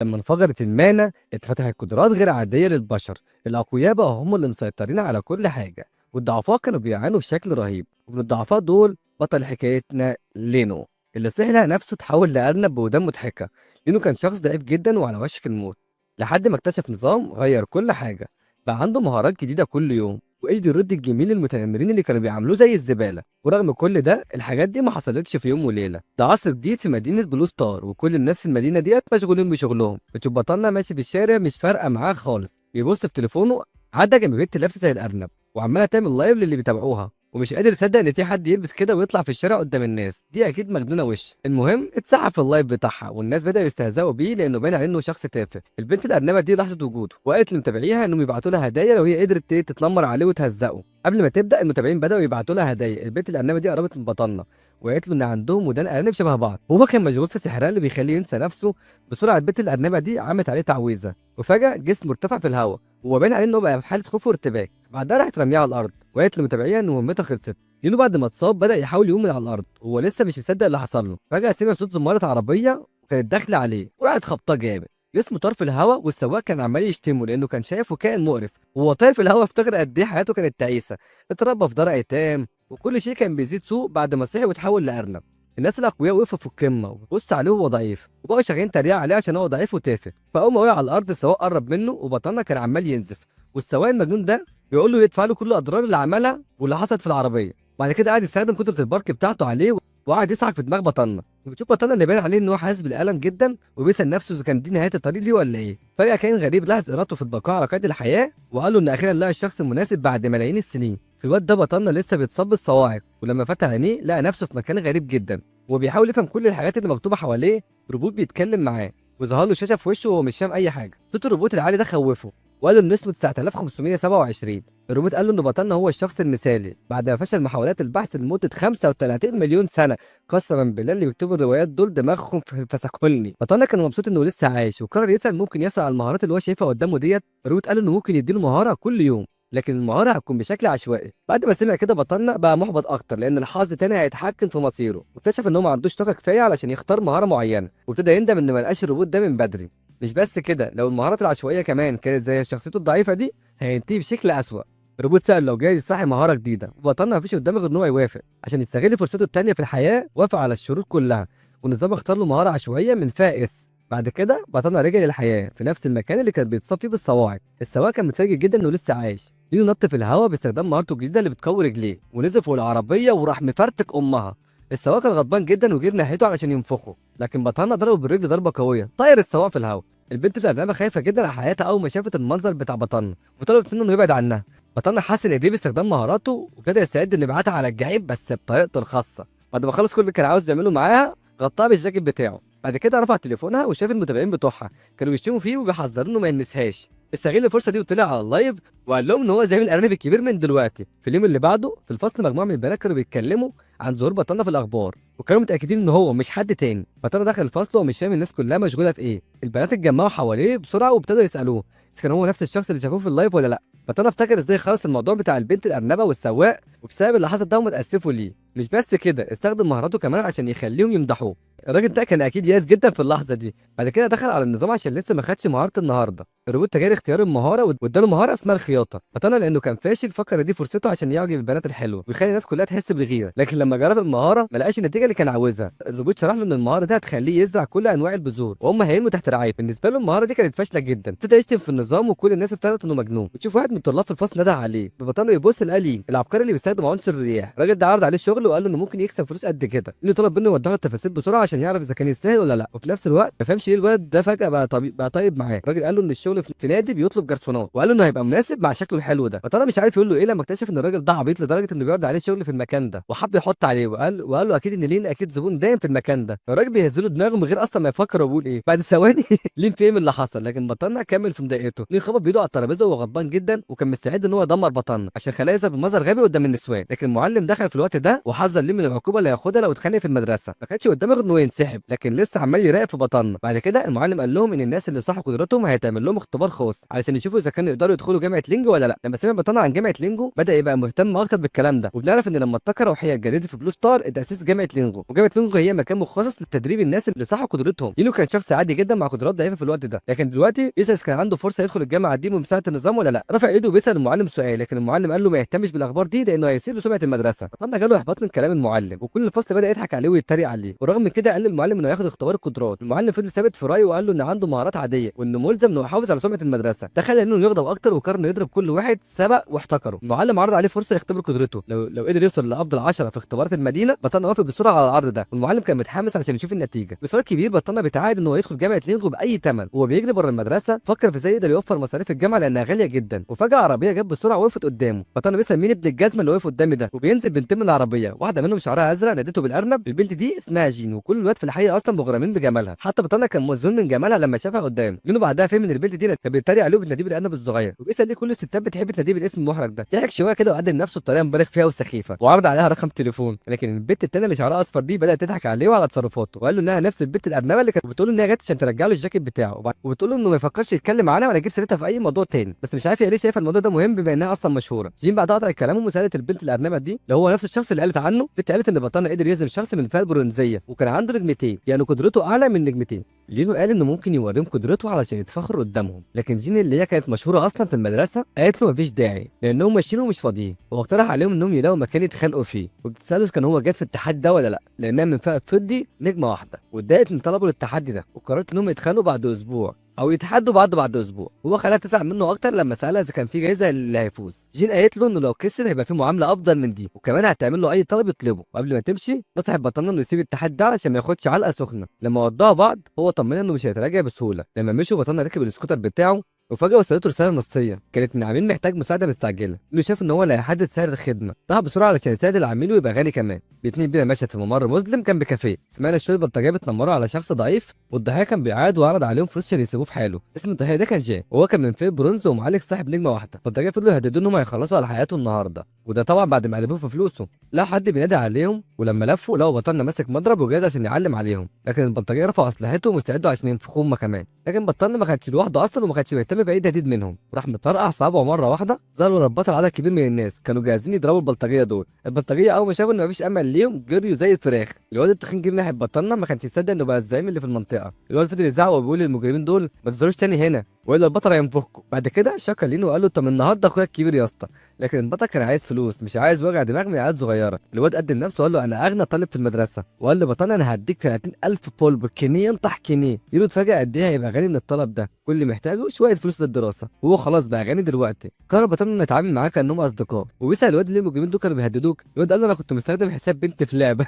لما انفجرت المانع اتفتحت قدرات غير عادية للبشر. الأقوياء بقى هم اللي مسيطرين على كل حاجة، والضعفاء كانوا بيعانوا بشكل رهيب. ومن الضعفاء دول بطل حكايتنا لينو، اللي صحي لقى نفسه تحول لأرنب بودان مضحكة. لينو كان شخص ضعيف جدا وعلى وشك الموت، لحد ما اكتشف نظام غير كل حاجة. بقى عنده مهارات جديدة كل يوم، وقدر يرد الجميل للمتنمرين اللي كانوا بيعاملوه زي الزبالة. ورغم كل ده الحاجات دي ما حصلتش في يوم وليلة، ده عصر جديد في مدينة بلو ستار، وكل الناس في المدينة ديت مشغولين بشغلهم. بتشوف بطلنا ماشي في الشارع مش فارقة معاه خالص، بيبص في تليفونه. عدى جنب بنت لابسة زي الأرنب وعمالة تعمل لايف للي بيتابعوها، ومش قادر يصدق ان في حد يلبس كده ويطلع في الشارع قدام الناس. دي اكيد مجنونه وش. المهم اتسحب في اللايف بتاعها، والناس بداوا يستهزئوا بيه لانه باين عليه انه شخص تافه. البنت الارنبه دي لاحظت وجوده وقالت لمتابعيها انهم يبعتوا لها هدايا لو هي قدرت تتنمر عليه وتهزقه. قبل ما تبدا المتابعين بداوا يبعتوا لها هدايا. البنت الارنبه دي قربت من بطلنا وقالت له ان عندهم ودان ارانب شبه بعض، وهو كان مشغول في سحرها اللي بيخليه ينسى نفسه بسرعه. البنت الارنبه دي عملت عليه تعويذه، وفجاه جسمه ارتفع في الهواء، وهو باين عليه انه بقى في حاله خوف وارتباك. بعدها راحت رميها على الارض وقالت لمتابعيها ان مهمتها خلصت. لينو بعد ما اتصاب بدأ يحاول يقوم من على الأرض وهو لسه مش مصدق اللي حصل له. فجأة سمع صوت زمارة عربية وكانت داخلة عليه، وراحت خبطاه جامد. جسمه طار في الهواء، والسواق كان عمال يشتمه لأنه كان شايفه كائن مقرف. وهو طاير في الهواء افتكر قد إيه حياته كانت تعيسة. اتربى في دار أيتام، وكل شيء كان بيزيد سوء بعد ما صحي وتحول لأرنب. الناس الأقوياء وقفوا في القمة وبص عليه وهو ضعيف، وبقوا شغالين تريقة عليه عشان هو ضعيف وتافه. فأول ما وقع على الأرض السواق قرب منه، وبطلنا كان عمال ينزف. والسواق المجنون ده بيقول له يدفع له كل الأضرار اللي عملها واللي حصلت في العربية. بعد كده قعد يستخدم كترة البارك بتاعته عليه، وقعد يسعك في دماغ بطلنا. وبتشوف بطلنا اللي باين عليه ان هو حاسس بالالم جدا، وبيسال نفسه اذا كان دي نهايه الطريق ليه ولا ايه. فجاه كان غريب لاحظ ارادته في البقاء على قيد الحياه، وقال له ان اخيرا لقى الشخص المناسب بعد ملايين السنين. في الوقت ده بطلنا لسه بيتصاب بالصواعق، ولما فتح عينيه لقى نفسه في مكان غريب جدا، وبيحاول يفهم كل الحاجات اللي مكتوبه حواليه. روبوت بيتكلم معاه، وظهر له شاشه في وشه وهو مش فاهم اي حاجه. صوت الروبوت العالي ده خوفه، وقال له انه اسمه 9527. الروبوت قال له ان بطلنا هو الشخص المثالي بعد ما فشل محاولات البحث لمده 35 مليون سنه. قسما بالله اللي بيكتبوا الروايات دول دماغهم فسكولني. بطلنا كان مبسوط انه لسه عايش، وقرر يسال ممكن يسال على المهارات اللي هو شايفها قدامه ديت. الروبوت قال له انه ممكن يديله مهاره كل يوم، لكن المهاره هتكون بشكل عشوائي. بعد ما سمع كده بطلنا بقى محبط اكتر، لان الحظ تاني هيتحكم في مصيره، واكتشف ان هو ما عندوش طاقه كفايه علشان يختار مهاره معينه. وابتدى يندم ان ما لقاش الروبوت ده من بدري. مش بس كده، لو المهارات العشوائيه كمان كانت زي شخصيته الضعيفه دي هينتهي بشكل اسوأ. الروبوت سأل لو جاي يصحي مهارة جديدة، وبطلنا مفيش قدامه غير إن هو يوافق. عشان يستغل فرصته التانية في الحياة وافق على الشروط كلها، والنظام اختار له مهارة عشوائية من فئة اس. بعد كده بطلنا رجع للحياة في نفس المكان اللي كان بيتصاب فيه بالصواعق. السواق كان متفاجئ جدا إنه لسه عايش. لينو نط في الهواء باستخدام مهارته الجديدة اللي بتقوي رجليه، ونزل فوق العربية وراح مفرتك أمها. السواق كان غضبان جدا وجري ناحيته علشان ينفخه، لكن بطلنا ضربه بالرجل ضربة قوية طاير السواق في الهواء. البنت الأرنبة خايفة جدا على حياتها أول ما شافت المنظر بتاع بطلنا، وطلبت منه إنه يبعد عنها. بطلنا حسن ايديه باستخدام مهاراته، وابتدى يستعد انه يبعتها على الجحيم بس بطريقته الخاصه. بعد ما خلص كل اللي كان عاوز يعمله معاها غطاها بالجاكيت بتاعه. بعد كده رفع تليفونها وشاف المتابعين بتوعها كانوا بيشتموا فيه وبيحذروا انه ما يلمسهاش. استغل الفرصه دي وطلع على اللايف وقال لهم ان هو زعيم الارانب الكبير من دلوقتي. في اليوم اللي بعده في الفصل مجموعه من البنات كانوا بيتكلموا عن ظهور بطلنا في الاخبار، وكانوا متاكدين ان هو مش حد تاني. بطلنا دخل الفصل ومش فاهم الناس كلها مشغوله في ايه. البنات اتجمعوا حواليه بسرعه وابتدوا يسالوه اذا كان هو نفس الشخص اللي شافوه في اللايف ولا لا. فانا افتكر ازاي خلص الموضوع بتاع البنت الارنبه والسواق، وبسبب اللي حصل ده هم اتاسفوا ليه. مش بس كده، استخدم مهاراته كمان عشان يخليهم يمدحوه. الراجل ده كان اكيد ياس جدا في اللحظه دي. بعد كده دخل على النظام عشان لسه ما خدش مهاره النهارده. الروبوت تجاري اختيار المهاره واداله مهاره اسمها الخياطه. فانا لانه كان فاشل فكر دي فرصته عشان يعجب البنات الحلوه ويخلي الناس كلها تحس بالغيره. لكن لما جرب المهاره ما لقاش النتيجه اللي كان عاوزها. الروبوت شرح له ان المهاره دي هتخليه يزرع كل انواع البذور وهم هينمو تحت رعايته. بالنسبه له المهاره دي كانت فاشله جدا، ابتدى يشتم في النظام وكل الناس افتكرت انه مجنون. بتشوف واحد من الطلاب في الفصل نده عليه ببطنه يبص لقى ليه العبقري اللي بيستخدم عنصر الرياح. الراجل ده عرض عليه الشغل وقال له انه ممكن يكسب فلوس قد كده، اللي طلب منه يوضح له التفاصيل بسرعه عشان يعرف اذا كان يستاهل ولا لا. وفي نفس الوقت ما فهمش ليه الولد ده فجاه بقى طيب معاه. الراجل قال له ان الشغل في نادي بيطلب جرسونات، وقال له انه هيبقى مناسب مع شكله الحلو ده. فطلع مش عارف يقول له ايه لما اكتشف ان الراجل ده عبيط لدرجه انه بيعرض عليه شغل في المكان ده، وحب يحط عليه وقال له اكيد ان لين اكيد زبون دايم في المكان ده. الراجل بيهز له دماغه من غير اصلا ما يفكر هو بيقول ايه. بعد ثواني لين فهم اللي حصل، لكن بطلنا كمل في مضايقته. لين خبط بايده على الترابيزه وهو غضبان جدا، وكان مستعد ان هو يدمر بطلنا عشان خلاه يظهر بمظهر غبي قدام النسوان. لكن المعلم دخل في الوقت ده وحذر ليه من العقوبه اللي هياخدها لو اتخانق في المدرسه. ما كانش قدامه غير انه ينسحب، لكن لسه عمال يراقب في بطلنا. بعد كده المعلم قال لهم ان الناس اللي صح قدراتهم هيتعمل لهم اختبار خاص علشان يشوفوا اذا كانوا يقدروا يدخلوا جامعه لينجو ولا لا. لما سمع بطلنا عن جامعه لينجو بدا يبقى مهتم اكتر بالكلام ده، وبنعرف ان لما الطاقه الروحيه اتجددت دلوقتي في بلو ستار تاسيس جامعه لينجو، وجامعه لينجو هي مكان مخصص لتدريب الناس اللي صحوا قدرتهم. لينو كان شخص عادي جدا مع قدرات ضعيفه في الوقت ده، لكن دلوقتي بيسأل كان عنده فرصه يدخل الجامعه دي بمساعده النظام ولا لا. رفع ايده وبيسال المعلم سؤال، لكن المعلم قال له ما يهتمش بالاخبار دي لانه هيسيب سمعه المدرسه. فانا جاله احباط من كلام المعلم، وكل الفصل بدا يضحك عليه ويتريق عليه. ورغم من كده قال للمعلم انه ياخد اختبار القدرات. المعلم فضل ثابت في رايه وقال له ان عنده مهارات عاديه وانه ملزم انه يحافظ على سمعه المدرسه. ده خلى انه يغضب اكتر وقرر انه يضرب كل واحد سبق واحتكره. المعلم عرض عليه فرصه يختبر قدرته، لو قدر يوصل لافضل 10 في اختبارات المدينه. بطلنا وافق بسرعه على العرض ده، والمعلم كان متحمس علشان يشوف النتيجه. بإصرار كبير بطلنا بيتعاقد انه يدخل جامعه لينجو باي ثمن. وهو بيجري بره المدرسه فكر في ازاي يقدر يوفر مصاريف الجامعه لانها غاليه جدا. وفجاه عربيه جت بسرعه وقفت قدامه. بطلنا بيسال مين ابن الجزمه اللي واقف قدامي ده، وبينزل بنتين من العربيه، واحده منهم شعرها ازرق نادته بالارنب. البنت دي اسمها جين، وكل الولاد في الحقيقه اصلا مغرمين بجمالها. حتى بطلنا كان مذهول من جمالها لما شافها قدامه. لانه بعدها فهم ان البنت دي كانت بتتريق عليه وبتناديه بالارنب الصغير، وبيسال ليه كل الستات بتحب تناديه بالاسم المحرج ده. ضحك شويه كده وقدم نفسه بطريقه مبالغ فيها وسخيفه، وعرض عليها رقم تليفون. لكن البنت التانيه اللي شعرها اصفر دي بدات تضحك عليه وعلى تصرفاته، وقال له انها نفس البنت الارنبه اللي كانت بتقول له انها جت عشان ترجع له الجاكيت بتاعه، وبتقول له انه ما يفكرش يتكلم عنها ولا يجيب سيرتها في اي موضوع تاني. بس مش عارف هي ليه شايفه الموضوع ده مهم بما انها اصلا مشهوره. جين بعد قطع كلامهم وسالت البنت الارنبه دي اللي هو نفس الشخص اللي قالت عنه. البنت قالت ان بطلنا قدر يهزم شخص من الفئه البرونزيه وكان عنده نجمتين، يعني قدرته اعلى من نجمتين. لينو قال انه ممكن يوريهم قدرته علشان يتفخر قدامهم، لكن جين اللي هي كانت مشهوره اصلا في المدرسه قالت له مفيش داعي لانهم ماشيين ومش فاضيين، واقترح عليهم انهم يلاقوا مكان يتخانقوا فيه. وبتساله كان هو جات في التحدي ده ولا لا، لانها من فئه فضي نجمه واحده، واتضايقت من طلبه للتحدي ده، وقررت انهم يتخانقوا بعد اسبوع او يتحدوا بعد اسبوع. هو خلاها تزعل منه اكتر لما سالها اذا كان في جايزه اللي هيفوز. جين قالت له انه لو كسب هيبقى في معامله افضل من دي، وكمان هتعمل له اي طلب يطلبه. وقبل ما تمشي نصحت بطلنا انه يسيب التحدي ده علشان ما ياخدش علقه سخنه. لما ودعوا بعض هو طمنا انه مش هيتراجع بسهوله. لما مشوا بطلنا ركب السكوتر بتاعه، وفجأة وصلته رسالة نصية كانت من عميل محتاج مساعدة مستعجلة. انه شاف ان هو اللي هيحدد سعر الخدمة، راح بسرعة علشان يساعد العميل ويبقى غني كمان. الاتنين بينا مشت في ممر مظلم جنب كافيه. سمعنا شوية بلطجية بتنمروا على شخص ضعيف، والضحية كان بيعاد وعرض عليهم فلوس عشان يسيبوه في حاله. اسم الضحية ده كان جاي، وهو كان من فئة برونز ومعالج صاحب نجمة واحدة. البلطجية فضلوا يهددوا انهم هيخلصوا على حياته النهارده، وده طبعا بعد ما قلبوه في فلوسه. لقوا حد بينادي عليهم، ولما لفوا لقوا بطلنا ماسك مضرب وجاهز عشان يعلم عليهم. لكن البلطجية رفعوا اسلحتهم واستعدوا عشان ينفخوه هما كمان. لكن بطلنا ما كانش لوحده اصلا، وما كانش بيهتم باي تهديد منهم. وراح مطرقع صوابعه مره واحده، ظهروا رباط عدد كبير من الناس كانوا جاهزين يضربوا البلطجيه دول. البلطجيه اول ما شافوا ان مفيش امل ليهم جريوا زي الفراخ. الواد التخين جه ناحيه بطلنا، ما كانش يصدق انه بقى الزعيم اللي في المنطقه. الواد فضل يزعق وبيقول للمجرمين دول ما تظهروش تاني هنا والا البطل هينفخكم. بعد كده شكر لينو وقال له طب النهارده اخويا الكبير يا اسطى. لكن البطل كان عايز فلوس، مش عايز وجع دماغ من عيال صغيره. الواد قدم نفسه وقال له انا اغنى طالب في المدرسه، وقال لبطلنا انا هديك 30,000 بولب كينيه ينطح كينيه. لينو اتفاجئ قد ايه هيبقى غني من الطلب ده، كل اللي محتاجه شويه فلوس للدراسه، وهو خلاص بقى غني دلوقتي. قرر بطلنا نتعامل معاه كانهم اصدقاء، وبيسال الواد ليه المجرمين دول كانوا بيهددوك. الواد قال له انا كنت مستخدم حساب بنت في لعبه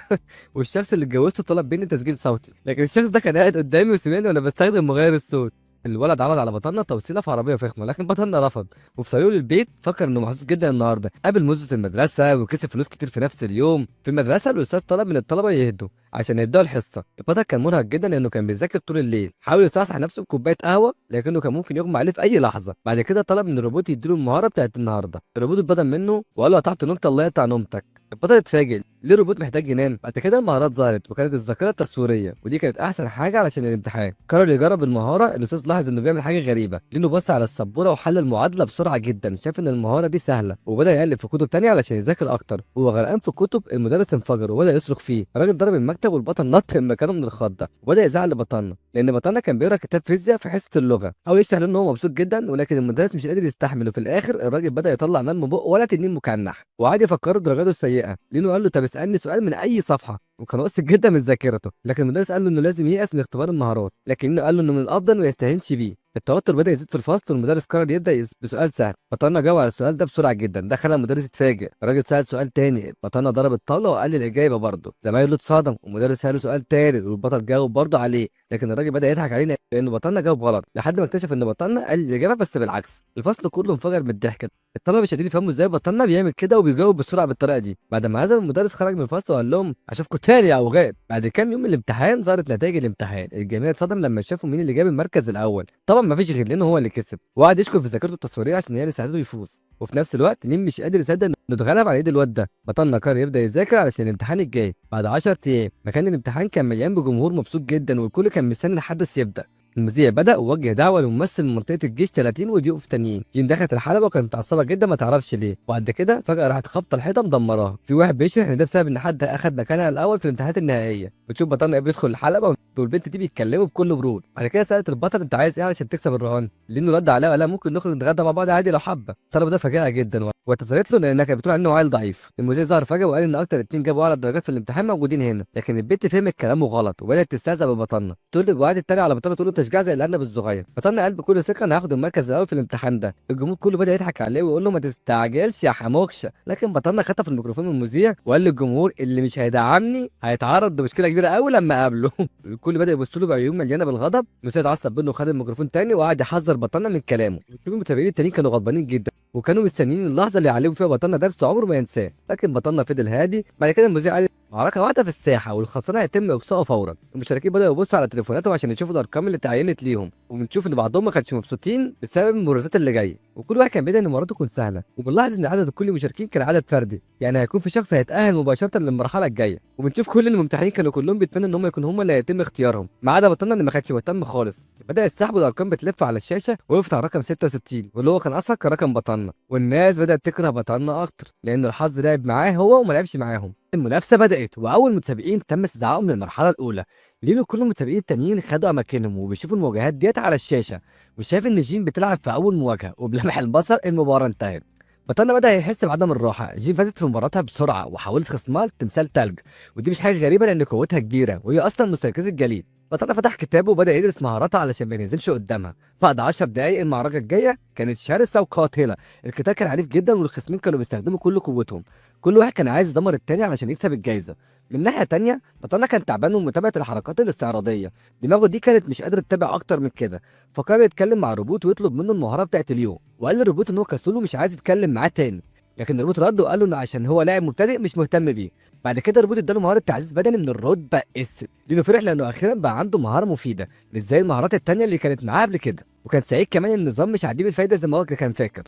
والشخص اللي اتجوزته طلب مني تسجيل صوتي، لكن الشخص ده كان قاعد قدامي وسمعني وانا بستخدم مغير الصوت. الولد عرض على بطلنا توصيله في عربيه فخمه، لكن بطلنا رفض. وفي طريقه للبيت فكر انه محظوظ جدا النهارده، قابل مديره المدرسه وكسب فلوس كتير في نفس اليوم. في المدرسه الاستاذ طلب من الطلبه يهدوا عشان يبداوا الحصه. البطل كان مرهق جدا لانه كان بيذاكر طول الليل، حاول يصحصح نفسه بكوبايه قهوه لكنه كان ممكن يغمى عليه في اي لحظه. بعد كده طلب من الروبوت يديله المهاره بتاعت النهارده. الروبوت اتبدل منه وقال له قطعت نومتك الله يقطع نومتك. البطل اتفاجئ ليه الروبوت محتاج ينام. بعد كده المهارات ظهرت وكانت الذاكره التصويريه، ودي كانت احسن حاجه علشان الامتحان. قرر يجرب المهاره. الاستاذ لاحظ انه بيعمل حاجه غريبه، لانه بص على السبوره وحل المعادله بسرعه جدا. شاف ان المهاره دي سهله وبدا يقلب في كتب تانية علشان يذاكر اكتر. وهو غرقان في الكتب المدرس انفجر وبدا يصرخ فيه. الراجل ضرب المكتب والبطل نط من مكانه من الخضه، وبدا يزعل لبطلنا لان بطلنا كان بيقرا كتاب فيزياء في حصه اللغه. حاول يشرح له ان هو مبسوط جدا، ولكن المدرس مش قادر يستحمل. وفي الاخر الراجل بدا يطلع نار من بقه ولا تنين مكنح، وقعد يفكره درجاته السيئه. لينو قال له طب اسالني سؤال من اي صفحه، وكان واثق جدا من ذاكرته. لكن المدرس قال له انه لازم ييأس من اختبار المهارات، لكنه قال له انه من الافضل ما يستهينش بيه. التوتر بدا يزيد في الفصل، والمدرس قرر يبدا بسؤال سهل. بطلنا جاوب على السؤال ده بسرعه جدا، ده خلى المدرس يتفاجئ. الراجل سال سؤال تاني، بطلنا ضرب الطاوله وقال الاجابه برضه. زمايله اتصدم، والمدرس ساله سؤال تالت والبطل جاوب برضه عليه. لكن الراجل بدا يضحك علينا لانه بطلنا جاوب غلط، لحد ما اكتشف ان بطلنا قال الاجابه بس بالعكس. الفصل كله انفجر من الضحك. الطلبه مش قادرين يفهموا ازاي بطلنا بيعمل كده وبيجاوب بسرعه بالطريقه دي. بعد ما هزم المدرس خرج من الفصل وقال لهم اشوفكم تاني يا اوغاد. بعد كام يوم من الامتحان ظهرت نتائج الامتحان. الجميع اتصدم لما شافوا مين اللي جاب المركز الاول. طبعا ما فيش غير لانه هو اللي كسب، وقعد يشكر في ذاكرته التصويريه عشان هي اللي ساعدته يفوز. وفي نفس الوقت لين مش قادر يصدق انه اتغلب على ايد الواد ده. بطلنا قرر يبدا يذاكر علشان الامتحان الجاي بعد 10 ايام. مكان الامتحان كان مليان بجمهور مبسوط جدا، والكل كان مستني الحدث يبدا. المذيع بدأ ووجه دعوة لممثل من منطقة الجيش 30 وضيوف تانيين. جين دخلت الحلبة وكانت متعصبة جدا ما تعرفش ليه، وبعد كده فجأة راحت خابطة الحيطة مدمراها. في واحد بيشرح ان ده بسبب ان حد اخد مكانها الاول في الامتحانات النهائية. بتشوف بطلنا بيدخل الحلبة والبنت دي بيتكلموا بكل برود. بعد كده سألت البطل انت عايز ايه علشان تكسب الرهان؟ لانه رد عليها وقال لها ممكن نخرج نتغدى مع بعض عادي لو حابة. الطلب ده فاجئها جدا واعتذرت له لانها كانت بتقول عنه عيل ضعيف. المذيع ظهر فجأة وقال ان اكتر اتنين جابوا اعلى درجات في الامتحان موجودين هنا، لكن البنت فهمت كلامه غلط وبدأت تستهزأ ببطلنا. تقول له وقعدت تتريق على بطلنا تقول له تشجيع زي الارنب الصغير. بطلنا قال بكل ثقة انا هاخد المركز الاول في الامتحان ده. الجمهور كله بدأ يضحك عليه ويقول له ما تستعجلش يا حموكشة، لكن بطلنا خطف الميكروفون من المذيع وقال للجمهور اللي مش هيدعمني هيتعرض لمشكلة كبيرة قوي لما اقابله. الكل بدأ يبص له بعيون مليانة بالغضب. المذيع اتعصب منه وخد الميكروفون تاني وقعد يحذر بطلنا من كلامه. شوف المتابعين التانيين كانوا غضبانين جدا وكانوا مستنيين اللحظه اللي يعلموا فيها بطلنا درس عمره ما ينساه، لكن بطلنا فضل هادي. بعد كده المذيع قال معركه واحده في الساحه والخسران هيتم اقصائه فورا. المشاركين بداوا يبصوا على تليفوناتهم عشان يشوفوا الارقام اللي اتعينت ليهم، وبنشوف ان بعضهم ما كانش مبسوطين بسبب المبارزات اللي جايه، وكل واحد كان بيدعي ان مباراته تكون سهله. وبنلاحظ ان عدد كل المشاركين كان عدد فردي، يعني هيكون في شخص هيتاهل مباشره للمرحله الجايه. وبنشوف كل الممتحنين كانوا كلهم بيتمنوا ان هم يكونوا هم اللي هيتم اختيارهم، ما عدا بطلنا اللي ما كانش مهتم خالص. بدأ السحب والارقام بتلف على الشاشه وقفت على رقم 66 واللي هو كان اصلا كان رقم بطلنا. والناس بدأت تكره بطلنا اكتر لان الحظ لعب معاه هو وما لعبش معاهم. المنافسه بدأت واول متسابقين تم استدعائهم للمرحله الاولى. لينو كل المتسابقين التانيين خدوا اماكنهم وبيشوفوا المواجهات ديت على الشاشه، وشاف ان جين بتلعب في اول مواجهه وبلمح البصر المباراه انتهت. بطلنا بدأ يحس بعدم الراحة. جين فازت في مباراتها بسرعة وحولت خصمها لتمثال تلج، ودي مش حاجة غريبة لأن قوتها كبيرة وهي أصلا مستيقظة الجليد. بطلنا فتح كتابه وبدأ يدرس مهاراتها علشان ما ينزلش قدامها. بعد 10 دقايق المعركة الجاية كانت شرسة وقاتلة. القتال كان عنيف جدا والخصمين كانوا بيستخدموا كل قوتهم. كل واحد كان عايز يدمر التاني علشان يكسب الجايزة. من ناحية تانية بطلنا كان تعبان من متابعة الحركات الاستعراضية. دماغه دي كانت مش قادرة تتابع أكتر من كده، فقرر يتكلم مع الروبوت ويطلب منه المهارة بتاعت اليوم. وقال للروبوت إن هو كسول ومش عايز يتكلم معاه تاني، لكن الروبوت رد وقال له انه عشان هو لاعب مبتدئ مش مهتم بيه. بعد كده الروبوت اداله مهاره تعزيز بدني من الرتبه اس. لينو فرح لانه اخيرا بقى عنده مهاره مفيده مش زي المهارات التانيه اللي كانت معاه قبل كده، وكان سعيد كمان ان النظام مش عديم الفايده زي ما هو كان فاكر.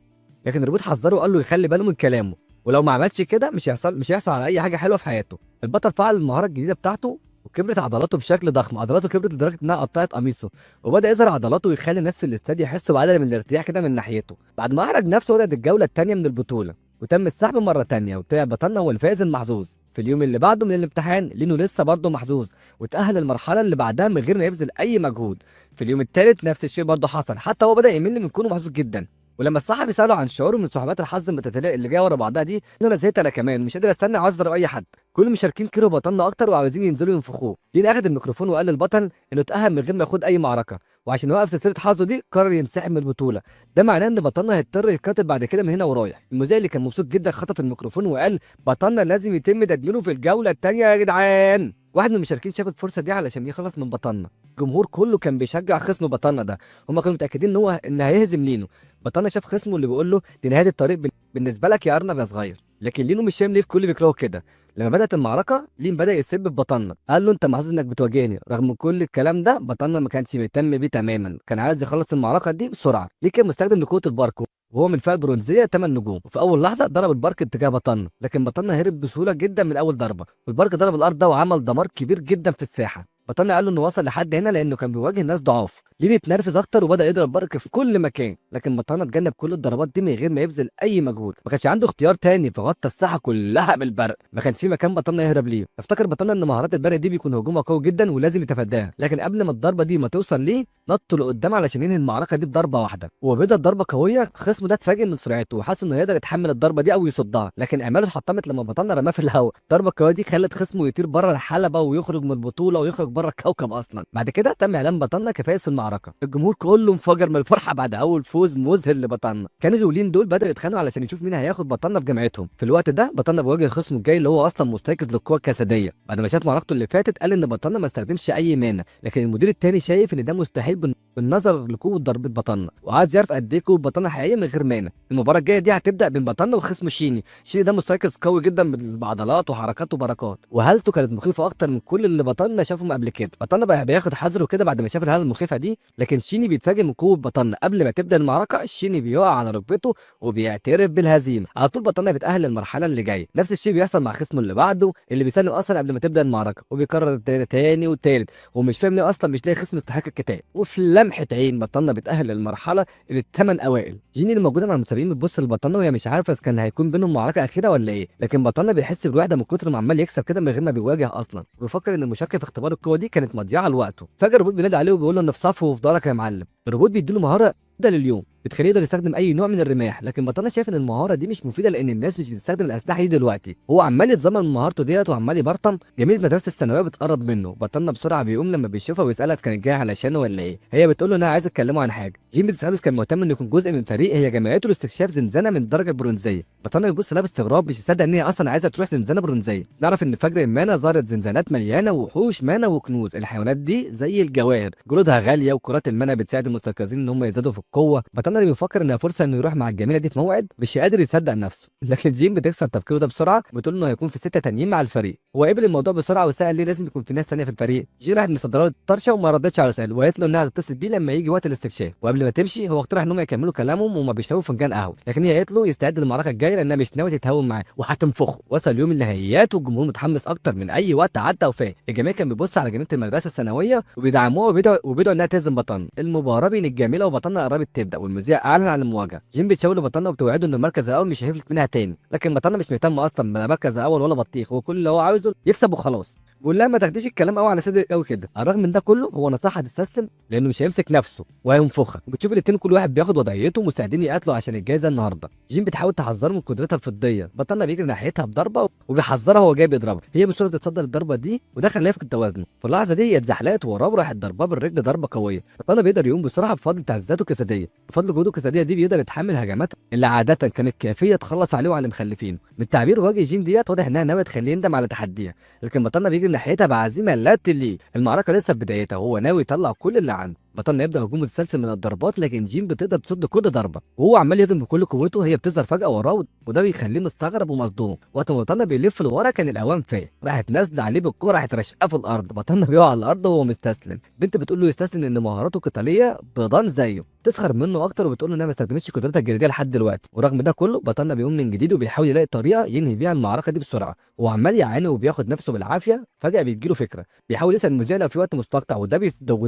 لكن الروبوت حذره وقال له يخلي باله من كلامه، ولو ما عملش كده مش هيحصل على اي حاجه حلوه في حياته. البطل فعل المهاره الجديده بتاعته وكبرت عضلاته بشكل ضخم. عضلاته كبرت لدرجه انها قطعت قميصه، وبدا يظهر عضلاته ويخلي الناس في الاستاد يحسوا بعدم من الارتياح كده من ناحيته. بعد ما احرج نفسه بدات الجوله الثانيه من البطوله وتم السحب مره تانية، وطلع بطلنا هو الفائز المحظوظ. في اليوم اللي بعده من الامتحان لينو لسه برضه محظوظ وتأهل المرحله اللي بعدها من غير ما يبذل اي مجهود. في اليوم الثالث نفس الشيء برضه حصل، حتى هو بدا يمل من كونه محظوظ جدا. ولما الصحفي ساله عن شعوره من سحبات الحظ المتتاليه اللي جايه ورا بعضها دي، قال انا زهقت انا كمان مش قادر استنى عاوز اضرب اي حد. كل المشاركين كرهوا بطلنا اكتر وعاوزين ينزلوا ينفخوه. لين اخد الميكروفون وقال للبطل انه اتأهل من غير ما ياخد اي معركه، وعشان يوقف سلسله حظه دي قرر ينسحب من البطوله. ده معناه ان بطلنا هيضطر يتكتب بعد كده من هنا ورايح. المذيع اللي كان مبسوط جدا خطف الميكروفون وقال بطلنا لازم يتم تدليله في الجوله الثانيه يا جدعان. واحد من المشاركين شاف الفرصه دي علشان يخلص من بطلنا. الجمهور كله كان بيشجع خصم بطلنا ده، هما كانوا متاكدين ان هيهزم لينو. بطلنا شاف خصمه اللي بيقول له دي نهايه الطريق بالنسبه لك يا ارنب يا صغير، لكن لينو مش فاهم ليه الكل بيكرهه كده. لما بدات المعركه لين بدا يسب في بطلنا، قال له انت محظوظ انك بتواجهني. رغم كل الكلام ده بطلنا ما كانش مهتم بيه تماما، كان عايز يخلص المعركه دي بسرعه. ليه كان مستخدم لقوه الباركو وهو من الفئه البرونزيه 8 نجوم، وفي اول لحظه ضرب البارك اتجاه بطلنا، لكن بطلنا هرب بسهوله جدا من اول ضربه، والبارك ضرب الارض ده وعمل دمار كبير جدا في الساحه. بطلنا قال له انه وصل لحد هنا لانه كان بيواجه ناس ضعاف. لين اتنرفز اكتر وبدا يضرب بارك في كل مكان، لكن بطلنا اتجنب كل الضربات دي من غير ما يبذل اي مجهود. ما كانش عنده اختيار تاني فغطى الساحه كلها بالبرق، ما كانش في مكان بطلنا يهرب ليه. افتكر بطلنا ان مهارات البرق دي بيكون هجومها قوي جدا ولازم يتفاداها، لكن قبل ما الضربه دي ما توصل ليه نط لقدام علشان ينهي المعركه دي بضربه واحده. وبدا الضربه قويه خصمه ده اتفاجئ من سرعته وحس انه يقدر يتحمل الضربه دي او يصدها، لكن اعماله اتحطمت لما بطلنا رماه في الهواء. الضربه القويه دي خلت خصمه يطير بره الحلبه ويخرج من البطوله ويخرج بره الكوكب اصلا. بعد كده تم اعلان بطلنا كفائز في المعركه. الجمهور كله انفجر من الفرحه بعد اول فوز مذهل لبطلنا. كان الغولين دول بداوا يتخانقوا علشان يشوف مين هياخد بطلنا في جامعتهم. في الوقت ده بطلنا بيواجه خصمه الجاي اللي هو اصلا مستيقظ للقوه الجسديه. بعد ما شاف معركته اللي فاتت قال ان بطلنا ما استخدمش اي مانع، لكن المدير التاني شايف ان ده مستحيل بالنظر لقوه ضربه بطلنا، وعايز يعرف قد ايه قوه بطلنا حقيقيه من غير مانع. المباراه الجايه دي هتبدا بين بطلنا وخصم شيني. شيني ده مستيقظ قوي جدا بعضلات وحركات وبركات، وهالته كانت مخيفه اكتر من كل اللي بطلنا شافهم قبل كده. بطلنا بقى بياخد حذره كده بعد ما شاف الحاله المخيفه دي، لكن شيني بيتفاجئ من قوه بطلنا. قبل ما تبدا المعركه شيني بيقع على ركبته وبيعترف بالهزيمه. على طول بطلنا بيتاهل للمرحله اللي جايه. نفس الشيء بيحصل مع خصمه اللي بعده اللي بيسلم اصلا قبل ما تبدا المعركه، وبيكرر تاني وتالت، ومش فاهم ليه اصلا مش لاقي خصم يستحق القتال. وفي لمحه عين بطلنا بيتاهل للمرحله اللي الثمان اوائل. جيني اللي موجوده مع المتسابقين بتبص لبطلنا وهي مش عارفه اذا كان هيكون بينهم معركه اخيره ولا ايه، لكن بطلنا بيحس بالوحده من كتر ما عمال يكسب كده من غير ما بيواجه اصلا، وبيفكر ان المشاركه في اختبار القوه دي كانت مضيعه لوقته. فجاه الروبوت بينادي عليه وبيقول له ان في صفه وفي ظهرك يا معلم. الروبوت بيديله مهاره ده لليوم بتخليه يقدر يستخدم اي نوع من الرماح، لكن بطلنا شايف ان المهاره دي مش مفيده لان الناس مش بتستخدم الاسلحه دي دلوقتي. هو عمال يتذمر من مهارته ديت وعمال يبرطم. جميله مدرسه الثانويه بتقرب منه. بطلنا بسرعه بيقوم لما بيشوفها ويسالها كانت جايه علشانه ولا ايه. هي بتقول له انها عايزه تكلمه عن حاجه. جيم بتساله كان مهتم انه يكون جزء من فريق هي جمعيته لاستكشاف زنزانه من الدرجه البرونزيه. بطلنا بيبص لها باستغراب مش مصدق ان هي اصلا عايزه تروح زنزانه برونزيه. نعرف ان فجر المانا ظهرت زنزانات مليانه وحوش مانا وكنوز. الحيوانات دي زي الجواهر، جلودها غاليه، وكرات المانا بتساعد المستيقظين ان هم يزيدوا في القوه. بطلنا بيفكر انها فرصه انه يروح مع الجميله دي في موعد، مش قادر يصدق نفسه. لكن جيم بتكسر تفكيره ده بسرعه، بتقول انه هيكون في 6 تانيين مع الفريق. هو قبل الموضوع بسرعه وسال ليه لازم يكون في ناس ثانيه في الفريق. جيم راحت مصدره له الطرشه وما ردتش على سؤاله، وقالت له انها هتتصل بيه لما يجي وقت الاستكشاف. وقبل ما تمشي هو اقترح انهم يكملوا كلامهم وما بيشربوا فنجان قهوه، لكن هي قالت له يستعد للمعركه الجايه لانها مش ناويه تتهاون معاه وهتنفخه. وصل يوم النهائيات والجمهور متحمس اكتر من اي وقت عدى وفات. الجميع كان بيبص على جميله المدرسه الثانويه وبيدعموها وبيدعوا انها تهزم بطلنا. المباراه بين الجميله وبطلنا قربت تبدا والمذيع اعلن عن المواجهه. جيم بتشاور لبطلنا وبتوعده ان المركز الاول مش هيفلت منها تاني، لكن بطلنا مش مهتم اصلا لا مركز اول ولا بطيخ. هو كل اللي هو عاوزه يكسب وخلاص. بيقول لها ما تاخديش الكلام قوي على صدرك قوي كده. على الرغم من ده كله هو نصحها تستسلم لانه مش هيمسك نفسه وهينفخها. وبتشوف الاتنين كل واحد بياخد وضعيته ومستعدين يقاتلوا عشان الجائزه النهارده. جيم بتحاول تحذره من قدرتها الفضيه. بطلنا بيجري ناحيتها بضربه وبيحذرها وهو جاي بيضربها. هي بسرعه بتتصدى للضربه دي وده خلاها يفقد توازنه. في اللحظه دي هي اتزحلقت وراه وراحت ضرباه بالرجل ضربه قويه. بطلنا بيقدر يقوم بسرعه بفضل تعزيزاته الجسديه. بفضل جهوده الجسديه دي بيقدر يتحمل هجمات اللي عاده كانت كافيه تخلص عليه وعلى مخلفينه. من تعبير وجه جيم ديت واضح انها ناويه تخليه يندم على تحديها، لكن بطلنا بيجري ناحيتها بعزيمه لا تلي. المعركه لسه في بدايتها وهو ناوي يطلع كل اللي عنده. بطلنا يبدا هجوم متسلسل من الضربات، لكن جيم بتقدر تصد كل ضربه وهو عمال يضرب بكل قوته. هي بتظهر فجاه وراه وده بيخليه مستغرب ومصدوم. وقت ما بطلنا بيلف لورا كان الاوان فايق، راحت نازله عليه بالكوره، راحت رشقاه في الارض. بطلنا بيقع على الارض وهو مستسلم. البنت بتقول له يستسلم لان مهاراته القتاليه بيضان زيه. تسخر منه اكتر وبتقول له انها ما استخدمتش قدرتها الجليديه لحد دلوقتي. ورغم ده كله بطلنا بيقوم من جديد وبيحاول يلاقي طريقه ينهي بيها المعركه دي بسرعه. هو عمال يعاني وبياخد نفسه بالعافيه. فجاه بيجيله فكره، بيحاول يسال المذيع لو في وقت مستقطع وده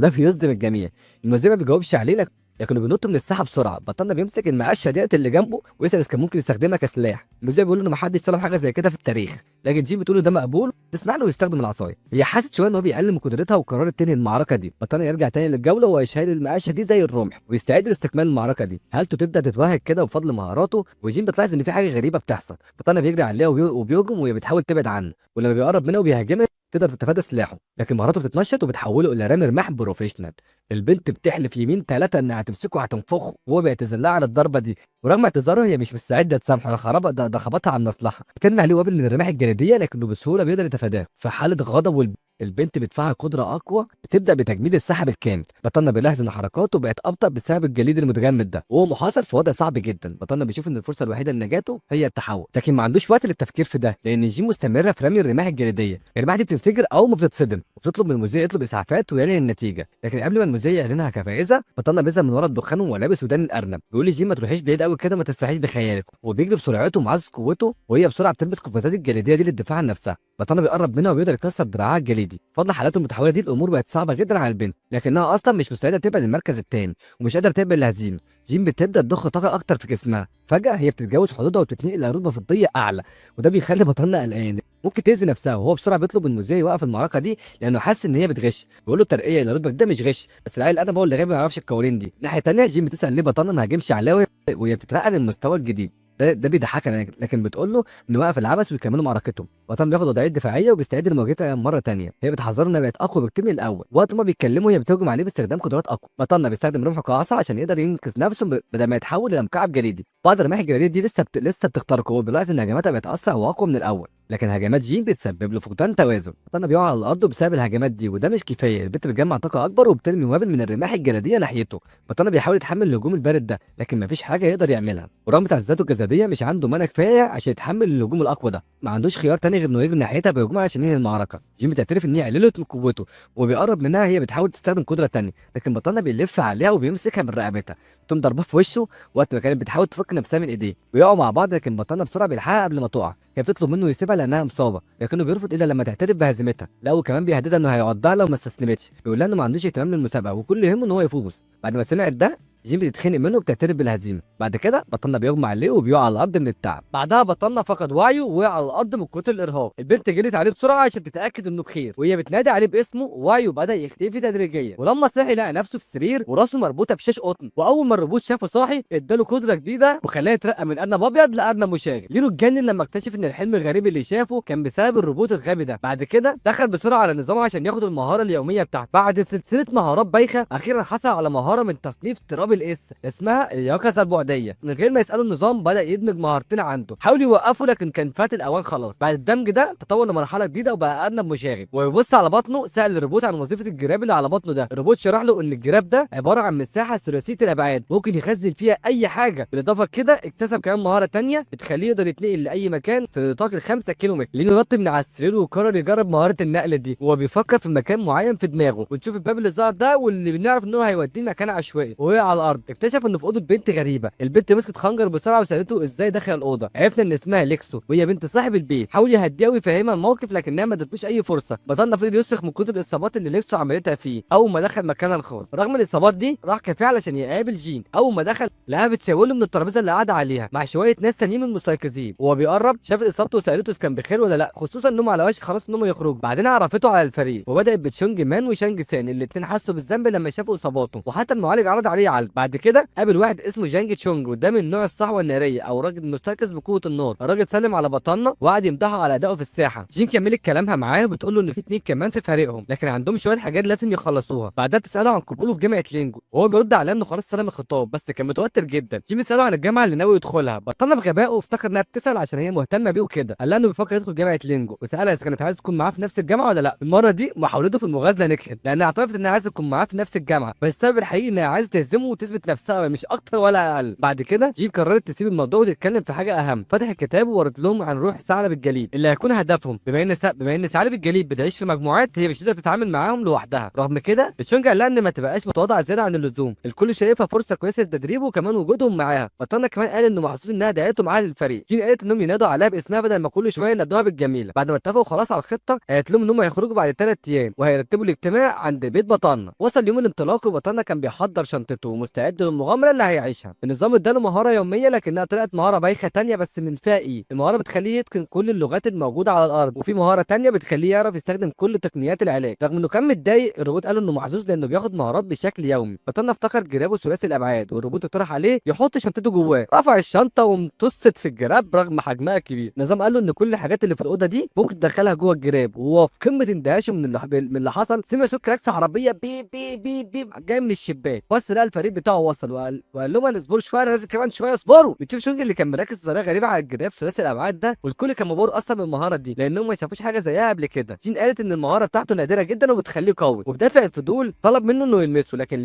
بيصدم الجميع. المذيع ما بيجاوبش عليه لكنه بينط من الساحه بسرعه. بطلنا بيمسك المقشه ديت اللي جنبه ويسال اذا كان ممكن يستخدمها كسلاح. المذيع بيقول له ان ما حدش طلب حاجه زي كده في التاريخ، لكن جيم بتقول له ده مقبول تسمع له ويستخدم العصايه. هي حست شويه ان هو بيقلل من قدرتها وقررت تنهي المعركه دي. بطلنا يرجع تاني للجوله وهو يشيل المقشه دي زي الرمح ويستعد لاستكمال المعركه دي. حالته تبدا تتوهج كده بفضل مهاراته، وجيم بتلاحظ ان في حاجه غريبه بتحصل. بطلنا بيجري عليها وبيهجم وهي بتحاول تبعد عنه، ولما بيقرب منها وبيهاجمها تقدر تتفادى سلاحه، لكن مهاراته بتتنشط وبتحوله الى رامي رماح بروفيشنال. البنت بتحلف يمين ثلاثه انها هتمسكه وهتنفخه وهو بيعتذر لها على الضربه دي. ورغم اعتذاره هي مش مستعده تسامحه. ده خبطها عن مصلحه. كان عليه وابل من الرماح الجليديه لكنه بسهوله بيقدر يتفاداه. في حاله غضب البنت بتفعل قدره اقوى بتبدا بتجميد السحب الكامل. بطلنا بيلاحظ ان حركاته بقت ابطا بسبب الجليد المتجمد ده وهو محاصر في وضع صعب جدا. بطلنا بيشوف ان الفرصه الوحيده لنجاته هي التحول، لكن ما عندوش وقت للتفكير في ده لان جيم مستمره في رمي الرماح الجليديه. الرماح دي بتنفجر او ما بتتصدم وبتطلب من المذيع يطلب اسعافات ويعلن النتيجه. لكن قبل ما المذيع يعلنها كفائزه بطلنا بيظهر من ورا الدخان ولابس ودان الارنب. بيقول لجيم ما تروحيش بعيد قوي كده، ما تسرحيش بخيالك. وبيجري بسرعته ومعزز قوته وهي بسرعه بتلبس قفازات الجليديه دي للدفاع عن نفسها. بطلنا بيقرب منها وبيقدر يكسر دراعها الجليدي. فضل حالاته المتحوله دي الامور بقت صعبه جدا على البنت، لكنها اصلا مش مستعده تبعد المركز الثاني ومش قادره تقبل الهزيمه. جيم بتبدا تضخ طاقه اكتر في جسمها. فجاه هي بتتجاوز حدودها وبتتنقل لرتبه فضيه اعلى، وده بيخلي بطلنا قلقان ممكن تاذي نفسها. وهو بسرعه بيطلب من المذيع يوقف المعركه دي لانه حاسس ان هي بتغش. بيقول له الترقيه الى رتبك ده مش غش، بس العيل الادب هو اللي غبي ما يعرفش القوانين دي. الناحيه الثانيه جيم بتسال ليه بطلنا ما هاجمش عليها وهي بتترقى للمستوى الجديد. ده بيضحكها، لكن بتقول له انه وقف العبث ويكملوا معركتهم. بطلنا بياخد وضعيه دفاعيه وبيستعد لمواجهتها مره ثانيه. هي بتحذره انها بقت اقوى بكتير من الاول. وقت ما بيتكلموا هي بتهجم عليه باستخدام قدرات اقوى. بطلنا بيستخدم رمح قاصع عشان يقدر ينقذ نفسه بدل ما يتحول الى مكعب جليدي. بعض الرماح الجليديه دي لسه بتخترقه وبيلاحظ ان هجماتها بقت اسرع واقوى من الاول، لكن هجمات جين بتسبب له فقدان توازن. بطننا بيقع على الارض بسبب الهجمات دي، وده مش كفايه، البت بتجمع طاقه اكبر وبترمي وابل من الرماح الجليديه ناحيته. بطننا بيحاول يتحمل الهجوم البارد ده، لكن مفيش حاجه يقدر يعملها، ورغم تعزيزاته الجسديه مش عنده مانع كفايه عشان يتحمل الهجوم الاقوى ده. ما عندوش خيار تاني غير انه يجري ناحيتها بهجوم عشان ينهي المعركه. جين بتعترف ان هي قللت من قوته وبيقرب منها، هي بتحاول تستخدم قدره تانيه، لكن بطلنا بيلف عليها وبيمسكها من رقبتها، تقوم ضرباه في وشه وقت ما كانت بتحاول تفك نفسها من ايديه. بيقعوا مع بعض، لكن بطلنا بسرعه بيلحقها قبل ما تقع. هي بتطلب منه يسيبها لانها مصابه، لكنه بيرفض الا لما تعترف بهزيمتها. لا وكمان بيهددها انه هيعضها لو ما استسلمتش، بيقول لها انه ما عندوش اهتمام للمسابقه وكل اللي يهمه ان هو يفوز. بعد ما سمعت ده، جيم بيتخنق منه وبتعترف بالهزيمه. بعد كده بطلنا بيغمى عليه وبيقع على الارض من التعب. بعدها بطلنا فقد وعيه ووقع على الارض من كتر الارهاق. البنت جريت عليه بسرعه عشان تتاكد انه بخير، وهي بتنادي عليه باسمه، وعيه بدا يختفي تدريجيا. ولما صحي لقى نفسه في السرير وراسه مربوطه بشاش قطن، واول ما الروبوت شافه صاحي اداله قدره جديده وخلاه يترقى من ارنب ابيض لارنب مشاغب. لينو اتجنن لما اكتشف ان الحلم الغريب اللي شافه كان بسبب الروبوت الغبي ده. بعد كده دخل بسرعه على نظامه عشان ياخد المهاره اليوميه بتاعته. بعد سلسله مهارات بايخه اخيرا حصل على مهاره من تصنيف تراب الاس اسمها اليقظه البعديه. من غير ما يسالوا النظام بدا يدمج مهارتين عنده، حاول يوقفه لكن كان فات الاوان خلاص. بعد الدمج ده تطور لمرحله جديده وبقى ارنب مشاغب، ويبص على بطنه سال الروبوت عن وظيفه الجراب اللي على بطنه ده. الروبوت شرح له ان الجراب ده عباره عن مساحه ثلاثيه الابعاد ممكن يخزن فيها اي حاجه. بالاضافه كده اكتسب كمان مهاره ثانيه بتخليه يقدر يتنقل لاي مكان في نطاق ال5 كيلومتر. لينو نط من على السرير وقرر يجرب مهاره النقل دي وهو بيفكر في مكان معين في دماغه. ونشوف الباب اللي ظهر ده واللي بنعرف ان هو هيوديه مكان عشوائي. وهو على الارض اكتشف انه في اوضه بنت غريبه. البنت مسكت خنجر بسرعه وسالته ازاي دخل الاوضه. عرفنا ان اسمها ليكسو وهي بنت صاحب البيت. حاول يهديها ويفهمها الموقف لكنها ما ادتلوش اي فرصه. بطلنا فضل يصرخ من كتر الاصابات اللي ليكسو عملتها فيه اول ما دخل مكانها الخاص. رغم الاصابات دي راح كافيه علشان يقابل جين. اول ما دخل لقاها بتشاور له من الترابيزه اللي قاعده عليها مع شويه ناس تانيين من المستيقظين. وهو بيقرب شافت اصابته وسالته اذا كان بخير ولا لا، خصوصا انهم على وشك خلاص انهم يخرجوا. بعدين عرفته على الفريق وبدات بتشونج مان وشانج سان، الاثنين حسوا بالذنب لما شافوا اصاباته، وحتى المعالج عرض عليه عالج. بعد كده قابل واحد اسمه جانج تشونج وده من نوع الصحوه الناريه او راجل مستيقظ بقوه النار. الراجل سلم على بطلنا وقعد يمدحه على ادائه في الساحه. جين كملت كلامها معاه وبتقول له ان في اتنين كمان في فريقهم لكن عندهم شويه حاجات لازم يخلصوها. بعدها بتساله عن قبوله في جامعه لينجو وهو بيرد عليها انه خلاص سلم الخطاب بس كان متوتر جدا. جين بيساله عن الجامعه اللي ناوي يدخلها. بطلنا بغبائه افتكر انها بتسال عشان هي مهتمه بيه وكده. قال لها انه بيفكر يدخل جامعه لينجو وسالها اذا كانت عايزه تكون معاه في نفس الجامعه ولا لا. المره دي محاولته في المغازله نجحت لانها اعترفت انها عايزه تكون معاه في نفس الجامعه، بس السبب الحقيقي انها عايزه تهزمه وتثبت نفسها مش اكتر ولا اقل. بعد كده جين قررت تسيب الموضوع وتتكلم في حاجه اهم. فتح الكتاب وورد لهم عن روح ثعلب الجليد اللي هيكون هدفهم. بما ان ثعالب الجليد بتعيش في مجموعات هي مش تقدر تتعامل معاهم لوحدها. رغم كده تشونج قال لها ان ما تبقاش متواضعه زياده عن اللزوم، الكل شايفها فرصه كويسه للتدريب وكمان وجودهم معاها. بطلنا كمان قال انه محظوظ انها دعيته معاها للفريق. جين قالت انهم ينادوا عليها باسمها بدل ما كل شويه ينادوها بالجميله. بعد ما اتفقوا خلاص على الخطه قالت لهم انهم هيخرجوا بعد 3 ايام وهيرتبوا الاجتماع عند بيت بطلنا. وصل يوم الانطلاق وبطلنا كان بيحضر شنطته ومستعد للمغامره اللي هيعيشها. النظام اداله مهاره يوميه لكنها طلعت مهاره بايخه ثانيه بس من فيها ايه. المهاره بتخليه يتقن كل اللغات الموجوده على الارض، وفي مهاره ثانيه بتخليه يعرف يستخدم كل تقنيات العلاج. رغم انه كان متضايق الروبوت قال انه محظوظ لانه بياخد مهارات بشكل يومي. بطلنا افتكر جرابه ثلاثي الابعاد والروبوت اقترح عليه يحط شنطته جواه. رفع الشنطه وامتصت في الجراب رغم حجمها الكبير. النظام قال له ان كل الحاجات اللي في الاوضه دي ممكن تدخلها جوه الجراب. وهو في قمه اندهاشه من اللي حصل سمع صوت كلاكس عربيه بيب بيب بيب بيب جاي من الشباك. بس لقى الفريق بتاعه وصل وقال لهم ما نصبروا شويه، انا لازم كمان شويه اصبروا. بتشوف شونج اللي كان مركز بطريقه غريبه على الجراب ثلاثي الابعاد ده، والكل كان مبهور اصلا من المهاره دي لانهم ما شافوش حاجه زيها قبل كده. جين قالت ان المهاره بتاعته نادره جدا وبتخليه قوي، وبدافع الفضول طلب منه انه يلمسه لكن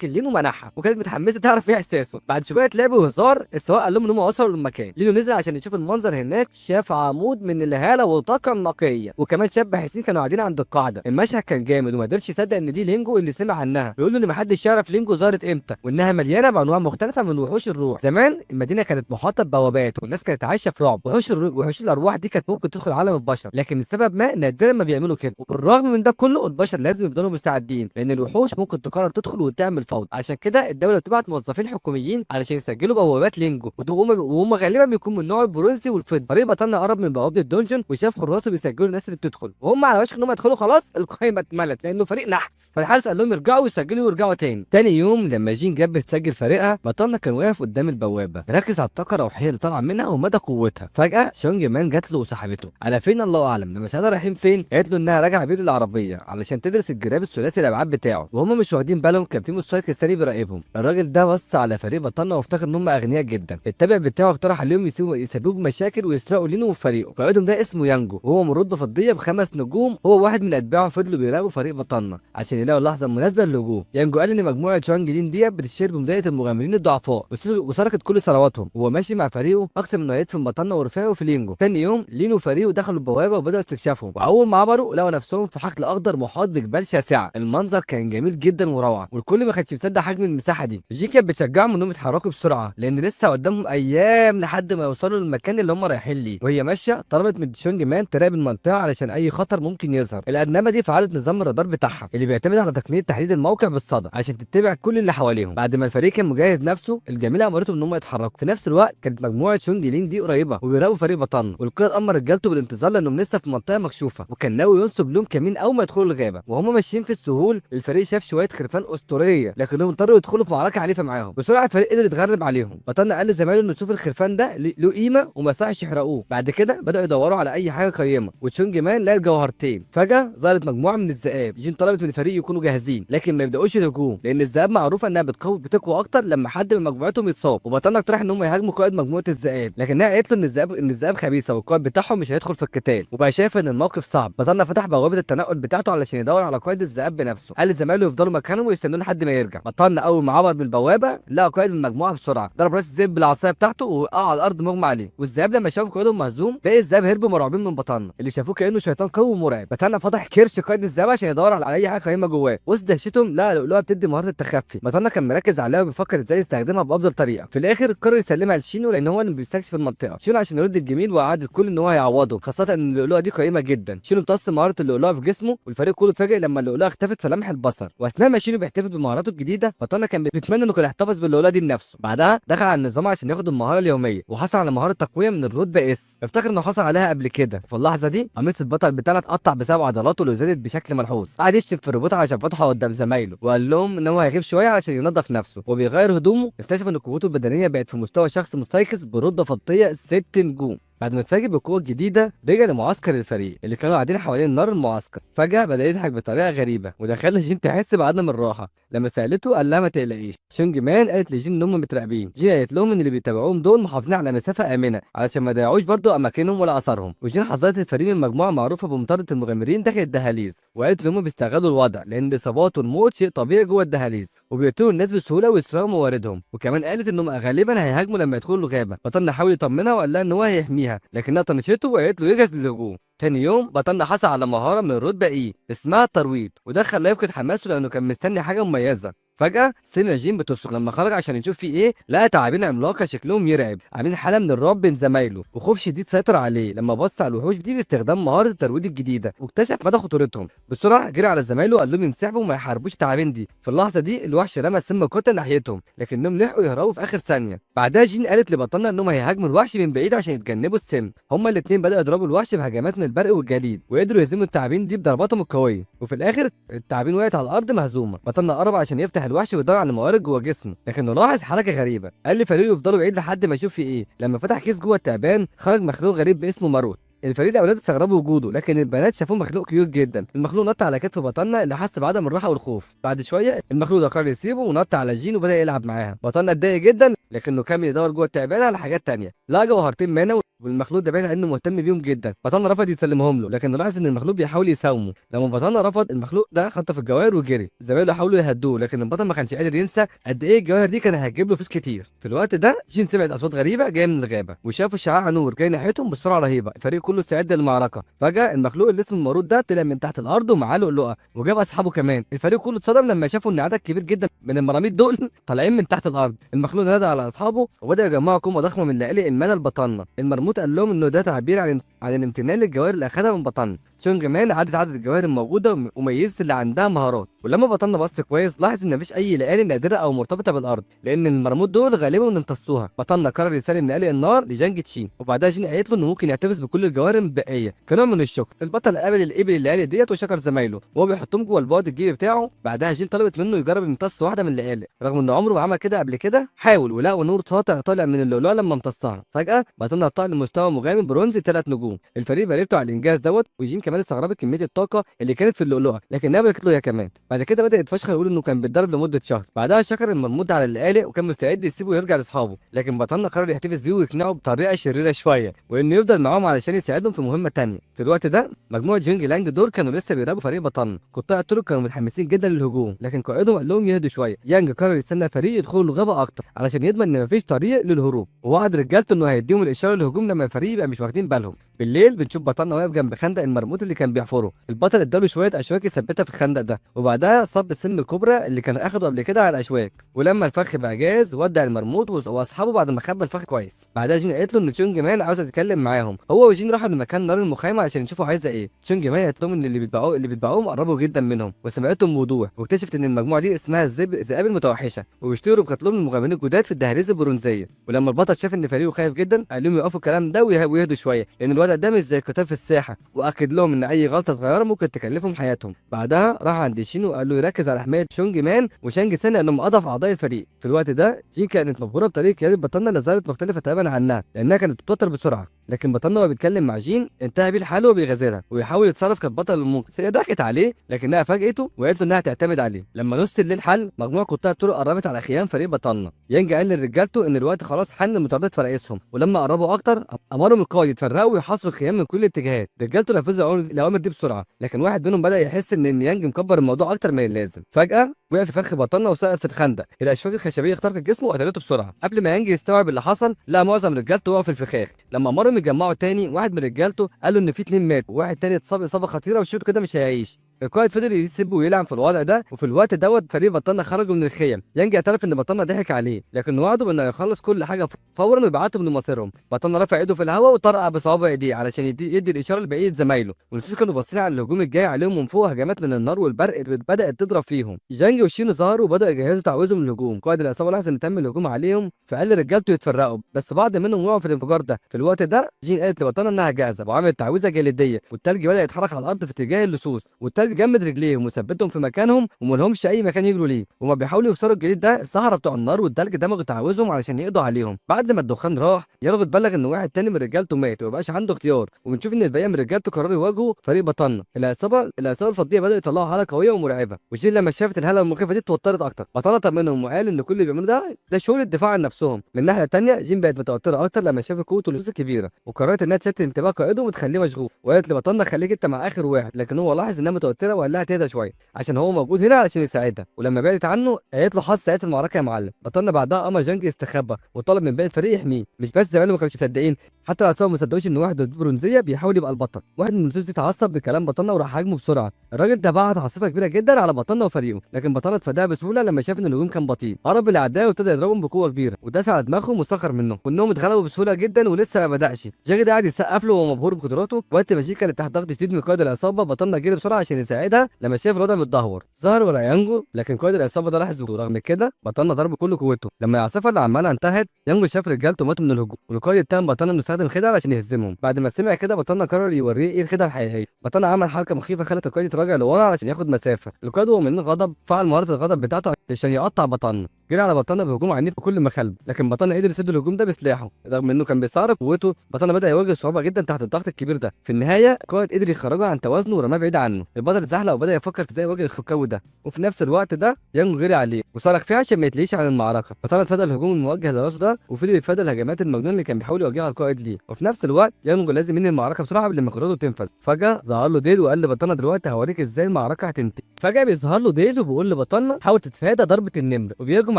لينو منعها وكانت متحمسه تعرف ايه احساسه. بعد شويه لعب وهزار السواق قال لهم ان هم وصلوا للمكان. لينو نزل عشان يشوف المنظر هناك، شاف عمود من الهاله والطاقه النقيه وكمان شاب باحثين كانوا قاعدين عند القاعده. المشهد كان جامد وما قدرش يصدق ان دي لينجو اللي سمع عنها. بيقول له ان محدش يعرف لينجو ظهرت امتى وانها مليانه بانواع مختلفه من وحوش الروح. زمان المدينه كانت محاطه ببوابات والناس كانت عايشه في رعب. وحوش الارواح دي كانت ممكن تدخل عالم البشر لكن لسبب ما نادرا ما بيعملوا كده. وبالرغم من ده كله البشر لازم يفضلوا مستعدين لان الوحوش ممكن تقرر تدخل وتعمل فوضى. عشان كده الدوله بتبعت موظفين حكوميين علشان يسجلوا بوابات لينجو، وهم غالبا بيكونوا من نوع البرونزي والفضه. فريق بطلنا قرب من بوابه الدونجن وشاف حراسه بيسجلوا الناس اللي بتدخل وهم على وشك ان هم يدخلوا. خلاص القائمه اتملت لانه فريق نحس. فالحارس قال لهم يرجعوا ويسجلوا ويرجعوا تاني. تاني يوم لما لما جين جت بتسجل فريقها بطلنا كان واقف قدام البوابه ركز على الطاقه الروحيه اللي طالعه منها ومدى قوتها. فجاه شونج مان جات له وسحبته على فين الله اعلم. لما سالها رايحين فين قالت له انها راجعه بير العربيه علشان تدرس الجراب الثلاثي الابعاد بتاعه، وهم مش واخدين بالهم كان في مستيقظ تاني بيراقبهم. الراجل ده بص على فريق بطلنا وافتكر ان هم اغنياء جدا. التابع بتاعه اقترح عليهم يسببوا مشاكل ويسرقوا لينو وفريقه. قائدهم ده اسمه يانجو وهو مرود فضيه ب5 نجوم، هو واحد من اتباعه. فضلوا بيراقبوا فريق بطلنا عشان يلاقوا اللحظه المناسبه للهجوم. يانجو قال ان مجموعه شوانج لين دي بتشير بمضايقه المغامرين الضعفاء وسرقت كل ثرواتهم. وهو ماشي مع فريقه اقسم انه هيدفن بطلنا ورفاقه في لينجو. تاني يوم لينو وفريقه دخلوا البوابه وبداوا استكشافهم، واول ما عبروا لقوا نفسهم في حقل اخضر محاط بجبال شاسعه. المنظر كان جميل جدا وروعه والكل ما كانش مصدق حجم المساحه دي. جي كانت بتشجعهم انهم يتحركوا بسرعه لان لسه قدامهم ايام لحد ما يوصلوا للمكان اللي هم رايحين ليه. وهي ماشيه طلبت من شونج مان تراقب المنطقه علشان اي خطر ممكن يظهر. الأجنبة دي فعلت نظام الرادار بتاعها اللي بيعتمد على تقنيه تحديد الموقع بالصدى عشان تتبع كل اللي حواليهم. بعد ما الفريق كان مجهز نفسه الجميله امرتهم ان هم يتحركوا. في نفس الوقت كانت مجموعه شونج لين دي قريبه وبيراقبوا فريق بطلنا، والقائد امر رجالته بالانتظار لانهم لسه في منطقه مكشوفه وكان ناوي ينصب لهم كمين اول ما يدخلوا الغابه. وهم ماشيين في السهول الفريق شاف شويه خرفان اسطوريه لكنهم اضطروا يدخلوا في معركه عنيفه معاهم. بسرعه الفريق قدر يتغلب عليهم. بطلنا قال لزمايله انه يشوف الخرفان ده له قيمه وما يصحش يحرقوه. بعد كده بداوا يدوروا على اي حاجه قيمه وتشونج مان لقى جوهرتين. فجاه ظهرت مجموعه من الذئاب. جين طلبت من الفريق يكونوا جاهزين لكن ما يبداوش الهجوم لان الذئاب معروفه انها بتقوى اكتر لما حد من مجموعتهم يتصاب. وبطلنا اقترح ان هم يهاجموا قائد مجموعه الذئاب لكنها قالت له ان الذئاب خبيثه والقائد بتاعهم مش هيدخل في القتال، وبقى شايف ان الموقف صعب. بطلنا فتح بوابه التنقل بتاعته علشان يدور على قائد الذئاب بنفسه. قال لزمايله يفضلوا مكانهم ويستنوا لحد ما يرجع. بطلنا اول ما عبر بالبوابه لقى قائد من المجموعه بسرعه ضرب راس الذئب بالعصايه بتاعته ووقع على الارض مغمى عليه. والذئاب لما شافوا قائدهم مهزوم باقي الذئاب هربوا مرعوبين من بطلنا اللي شافوه كانه شيطان قوي ومرعب. بطلنا فتح كرش قائد الذئاب عشان يدور على اي حاجه قيمه جواه. وسط دهشتهم لقى لؤلؤه بتدي مهاره التخفي. بطلنا كان مركز عليها وبيفكر ازاي يستخدمها بافضل طريقه. في الاخر قرر يسلمها لشينو لان هو اللي بيستكشف المنطقه. شينو عشان يرد الجميل وقعد الكل ان هو هيعوضه، خاصه ان اللؤلؤه دي قيمه جدا. شينو امتص مهاره اللؤلؤه في جسمه والفريق كله اتفاجئ لما اللؤلؤه اختفت في لمح البصر. واثناء ما شينو بيحتفل بمهاراته الجديده بطلنا كان بيتمنى انه كان يحتفظ باللؤلؤه دي لنفسه. بعدها دخل على النظام عشان ياخد المهاره اليوميه وحصل على مهاره تقويه من الرتبه اس. افتكر انه حصل عليها قبل كده. في اللحظه دي قميص البطل بتاعنا اتقطع بسبب عضلاته اللي زادت بشكل ملحوظ. قعد يشتم في الروبوت علشان فتحه قدام زمايله وقال لهم ان هو هيغيب شويه علشان ينظف نفسه. وبيغير هدومه اكتشف ان قوته البدنيه بقت في مستوى شخص مستيقظ برتبه فضيه 6 نجوم. بعد ما اتفاجئ بالقوه الجديده رجع لمعسكر الفريق اللي كانوا قاعدين حوالين نار المعسكر. فجاه بدا يضحك بطريقه غريبه وده خلى جين تحس بعدم الراحه. لما سالته قال لها ما تقلقيش. شونج مان قالت لجين ان هم متراقبين. جين قالت لهم ان اللي بيتابعوهم دول محافظين على مسافه امنه علشان ما يضيعوش برضه اماكنهم ولا اثارهم. وجين حذرت الفريق من مجموعه معروفه بمطارده المغامرين داخل الدهاليز وقالت ان هم بيستغلوا الوضع لان الاصابات والموت شيء طبيعي جوه الدهاليز وبيقتلوا الناس بسهوله ويسرقوا مواردهم. وكمان قالت انهم غالبا هيهاجموا لما يدخلوا الغابه. بطلنا حاول يطمنها وقال لها ان هو هيحميها لكنها طنشته وقالت له يجهز للهجوم. تاني يوم بطلنا حصل على مهاره من الرتبه اي اسمها الترويض وده خلاه يفقد حماسه لانه كان مستني حاجه مميزه. فجأة سمع جين بتصرخ. لما خرج عشان يشوف في ايه لقى تعابين عملاقة شكلهم يرعب عاملين حالة من الرعب بين زمايله وخوف شديد سيطر عليه لما بص على الوحوش دي باستخدام مهارة الترويض الجديدة واكتشف مدى خطورتهم. بسرعة جري على زمايله وقال لهم ينسحبوا وما يحاربوش التعابين دي. في اللحظة دي الوحش رمى سم قاتل ناحيتهم لكنهم لحقوا يهربوا في آخر ثانية. بعدها جين قالت لبطلنا انهم هيهاجموا الوحش من بعيد عشان يتجنبوا السم. هما الاثنين بدأوا يضربوا الوحش بهجمات من البرق والجليد وقدروا يهزموا التعابين دي بضرباتهم القوية. وفي الآخر التعابين وقعت على الأرض مهزومة. بطلنا قرب عشان يفتح الوحش ويدور على موارد جوه جسمه لكنه لاحظ حركه غريبه. قال لفريقه يفضلوا بعيد لحد ما يشوف في ايه. لما فتح كيس جوه التعبان خرج مخلوق غريب اسمه ماروت. الفريق الاولاد استغربوا وجوده لكن البنات شافوه مخلوق كيوت جدا. المخلوق نط على كتف بطلنا اللي حس بعدم الراحه والخوف. بعد شويه المخلوق ده قرر يسيبه ونط على جين وبدا يلعب معاها. بطلنا اتضايق جدا لكنه كمل يدور جوه التعبان على حاجات تانية. لقى جوهرتين مانا والمخلوق ده باين انه مهتم بيهم جدا. بطلنا رفض يسلمهم له لكن لاحظ ان المخلوق بيحاول يساومه. لما بطلنا رفض المخلوق ده خطف الجواهر وجري. زمايله حاولوا يهدوه لكن البطل ما كانش قادر ينسى قد ايه الجواهر دي كانت هتجيب له فلوس كتير. في الوقت ده جين سمعت اصوات غريبه جايه من الغابه وشافوا شعاع نور جاي ناحيتهم بسرعه رهيبه. الفريق كله استعد للمعركه. فجاه المخلوق اللي اسمه المارود ده طلع من تحت الارض ومعاه لؤلؤه وجاب اصحابه كمان. الفريق كله اتصدم لما شافوا ان عدد كبير جدا من المراميد دول طالعين من تحت الارض. المخلوق نادى على اصحابه وبدا يجمعوا كومه ضخمه من لآلئ المانا لبطلنا. المرموت قال لهم انه ده تعبير عن الامتنان للجواهر اللي اخذها من بطلنا. تشونج مان عدت عدد الجواهر الموجوده وميزت اللي عندها مهارات. ولما بطلنا بص كويس لاحظ ان مفيش اي لقالي نادره او مرتبطه بالارض، لان المرموط دول غالبا امتصوها. بطلنا قرر يسلم لقالي النار لجانج تشين، وبعدها جين قالت له انه ممكن يحتفظ بكل الجواهر المتبقيه كنوع من الشكر. البطل قابل الابل اللقالي ديت وشكر زمايله وهو بيحطهم جوه البعد الجيبي بتاعه. بعدها جيل طلبت منه يجرب يمتص واحده من اللقالق، رغم انه عمره ما عمل كده قبل كده. حاول ولقوا نور ساطع طالع من اللؤلؤه لما امتصها. فجاه بطلنا طلع لمستوى مغامر برونزي 3 نجوم. الفريق باركته على الانجاز دوت، وجين كمان استغربت كميه الطاقه اللي كانت في اللؤلؤه، لكنها باركت له هي كمان. بعد كده بدا يتفشخر يقول انه كان بيتدرب لمده شهر. بعدها شكر المرمود على اللقالق وكان مستعد يسيبه ويرجع لاصحابه، لكن بطلنا قرر يحتفظ بيه ويقنعه بطريقه شريره شويه، وانه يفضل معاهم علشان يساعدهم في مهمه تانية. في الوقت ده مجموعه جينج لانج دول كانوا لسه بيراقبوا فريق بطلنا. قطاع الطرق كانوا متحمسين جدا للهجوم، لكن قائدهم قال لهم يهدوا شويه. يانج قرر يستنى الفريق يدخلوا الغابه اكتر علشان يضمن ان مفيش طريق للهروب، ووعد رجالته انه هيديهم الاشاره للهجوم لما الفريق يبقى مش واخدين بالهم. بالليل بنشوف بطلنا واقف جنب خندق المرموط اللي كان بيحفره. البطل اداله شويه اشواك يثبتها في الخندق ده، وبعدها صب السم الكبرى اللي كان اخده قبل كده على الاشواك. ولما الفخ بقى جاهز ودع المرموط واصحابه بعد ما خبى الفخ كويس. بعدها جين قالت له ان تشونج مان عاوزه تتكلم معاهم. هو وجين راحوا لمكان نار المخيمه عشان يشوفوا عايزه ايه. تشونج مان قالت لهم ان اللي بيتبعوهم قربوا جدا منهم وسمعتهم بوضوح، واكتشفت ان المجموعه دي اسمها الذئاب المتوحشه، وبيشتهروا بقتلهم المغامرين الجداد في الدهاليز البرونزيه. ولما البطل شاف ان فريقه خايف جدا قال لهم يوقفوا الكلام ده ويهدوا شويه، لان الوضع ده مش زي القتال في الساحه، واكد لهم ان اي غلطه صغيره ممكن تكلفهم حياتهم. بعدها راح عند شين وقال له يركز على حمايه شونج مان وشانج سن لانهم اضعف اعضاء الفريق. في الوقت ده جين كانت مبهوره بطريقه قياده بطلنا اللي ظهرت مختلفه تماما عنها، لانها كانت بتتوتر بسرعه. لكن بطلنا وهو بيتكلم مع جين انتهى بيه الحال وبيغازلها ويحاول يتصرف كبطل المنقذ. هي ضحكت عليه لكنها فاجئته وقالت له انها تعتمد عليه. لما نص الليل حل مجموعه قطاع الطرق قربت على خيام فريق بطلنا. يانج قال لرجالته ان الوقت خلاص حن لمطاردة فرائسهم، ولما قربوا اكتر امرهم القائد يتفرقوا ويحاصروا الخيام من كل الاتجاهات. رجالته نفذوا الاوامر دي بسرعه، لكن واحد منهم بدا يحس ان يانج مكبر الموضوع اكتر من اللازم. فجاه وقع في فخ بطلنا وسقط في الخندق. الاشواك الخشبيه اخترقت جسمه وقتلته بسرعه. قبل ما يانج يستوعب اللي حصل لقى معظم رجالته وقعوا في الفخاخ. لما امرهم يتجمعوا تاني واحد من رجالته قال له ان في 2 ماتوا وواحد تاني اتصاب اصابه خطيره وشكله كده مش هيعيش. القائد فضل يسب ويلعن في الوضع ده، وفي الوقت دوت فريق بطلنا خرجوا من الخيم. يانج اعترف ان بطلنا ضحك عليه، لكن وعده بانه يخلص كل حاجه فورا ويبعتهم لمصيرهم. بطلنا رفع ايده في الهواء وطرقع بصوابع ايديه علشان يدي الاشاره لبقيه زمايله، والنصوص كانوا باصين على الهجوم الجاي عليهم من فوق. هجمات من النار والبرق بدات تضرب فيهم. جانج وشينو ظهروا وبداوا يجهزوا تعويذهم للهجوم. قائد العصابه لاحظ ان تم الهجوم عليهم فقال رجالته يتفرقوا، بس بعض منهم وقعوا في الانفجار ده. في الوقت ده جين قالت لبطلنا انها جاهزه وعملت تعويذه جليديه، والتلج بدا يتحرك على الارض في اتجاه اللصوص، والتلج جمد رجليهم وثبتهم في مكانهم وملهمش اي مكان يجروا ليه. وما بيحاولوا يكسروا الجليد ده السحرة بتوع النار والتلج دمجوا تعاويذهم علشان يقضوا عليهم. بعد ما الدخان راح يانج اتبلغ ان واحد تاني من رجالته مات ومبقاش عنده اختيار، وبنشوف ان الباقي من رجالته قرروا يواجهوا فريق بطلنا. العصابه الفضيه بدأوا يطلعوا حاله قويه ومرعبه، وجين لما شافت الهاله المخيفه دي اتوترت اكتر. بطلنا طمنهم وقال ان كل اللي بيعملوه ده شغل الدفاع عن نفسهم. من الناحيه الثانيه جين بقت متوتره اكتر لما شافت قوه اللصوص الكبيره، وقررت انها تشتت انتباه قائدهم وتخليه مشغول. وقالت لبطلنا خليك انت مع اخر واحد، لكن هو لاحظ انها متوتره وقال لها تهدى شويه عشان هو موجود هنا علشان يساعدها. ولما بعدت عنه قالت له حظ ساعات المعركه يا معلم. بطلنا بعدها امر جانج يستخبى وطلب من باقي الفريق يحميه. مش بس زمايله ما كانوش مصدقين، حتى العصابه ما صدقوش ان واحد ضد برونزيه بيحاول يبقى البطل. واحد من اللصوص دي اتعصب بكلام بطلنا وراح هاجمه بسرعه. الراجل ده بعت عاصفه كبيره جدا على بطلنا وفريقه، لكن بطلنا اتفاداها بسهوله لما شاف ان الهجوم كان بطيء. هرب الاعداء وابتدى يضربهم بقوه كبيره وداس على دماغهم وسخر منهم، وانهم اتغلبوا بسهوله جدا ولسه ما بداش. جانج قاعد يسقف له وهو مبهور بقدراته. وقت ما جي كانت تحت ضغط شديد من قائد العصابه بطلنا جري بسرعه عشان يساعدها. لما شاف الوضع متدهور ظهر ورا يانجو، لكن قائد العصابه ده لاحظ ورغم كده بطلنا ضربه بكل قوته. لما العاصفه اللي عمالها انتهت يانجو شاف رجالته ماتوا من الهجوم، والقائد اتهم بطلنا انه استخدم خدع عشان يهزمهم. بعد ما سمع كده بطلنا قرر يوريه ايه الخدعه الحقيقيه. بطلنا عمل حركه مخيفه خلت القائد يتراجع لورا علشان ياخد مسافه. القائد وهو من الغضب فعل مهاره الغضب بتاعته عشان يقطع بطلنا. جري على بطلنا بهجوم عنيف بكل مخالب، لكن بطلنا قدر يسد الهجوم ده بسلاحه. رغم انه كان بيستعرض قوته بطلنا بدا يواجه صعوبه جدا تحت الضغط الكبير ده. في النهايه القائد قدر يخرجه عن توازنه ورماه بعيد عنه. البطل اتزحلق وبدا يفكر في ازاي يواجه الخكاوي ده، وفي نفس الوقت ده يانجو جري عليه وصرخ فيه عشان ما يتلهيش عن المعركه. بطلنا اتفادى الهجوم الموجه لراسه ده وفضل يتفادى الهجمات المجنونه اللي كان بيحاول يواجهها القائد ليه. وفي نفس الوقت يانجو لازم ينهي المعركه بسرعه قبل ما قدرته تنفذ. فجاه ظهر له ديل وقال لبطلنا دلوقتي هوريك ازاي المعركه هتنتهي. فجاه بيظهر له ديل وبيقول لبطلنا حاول تتفادى ضربه النمر، وبيهجم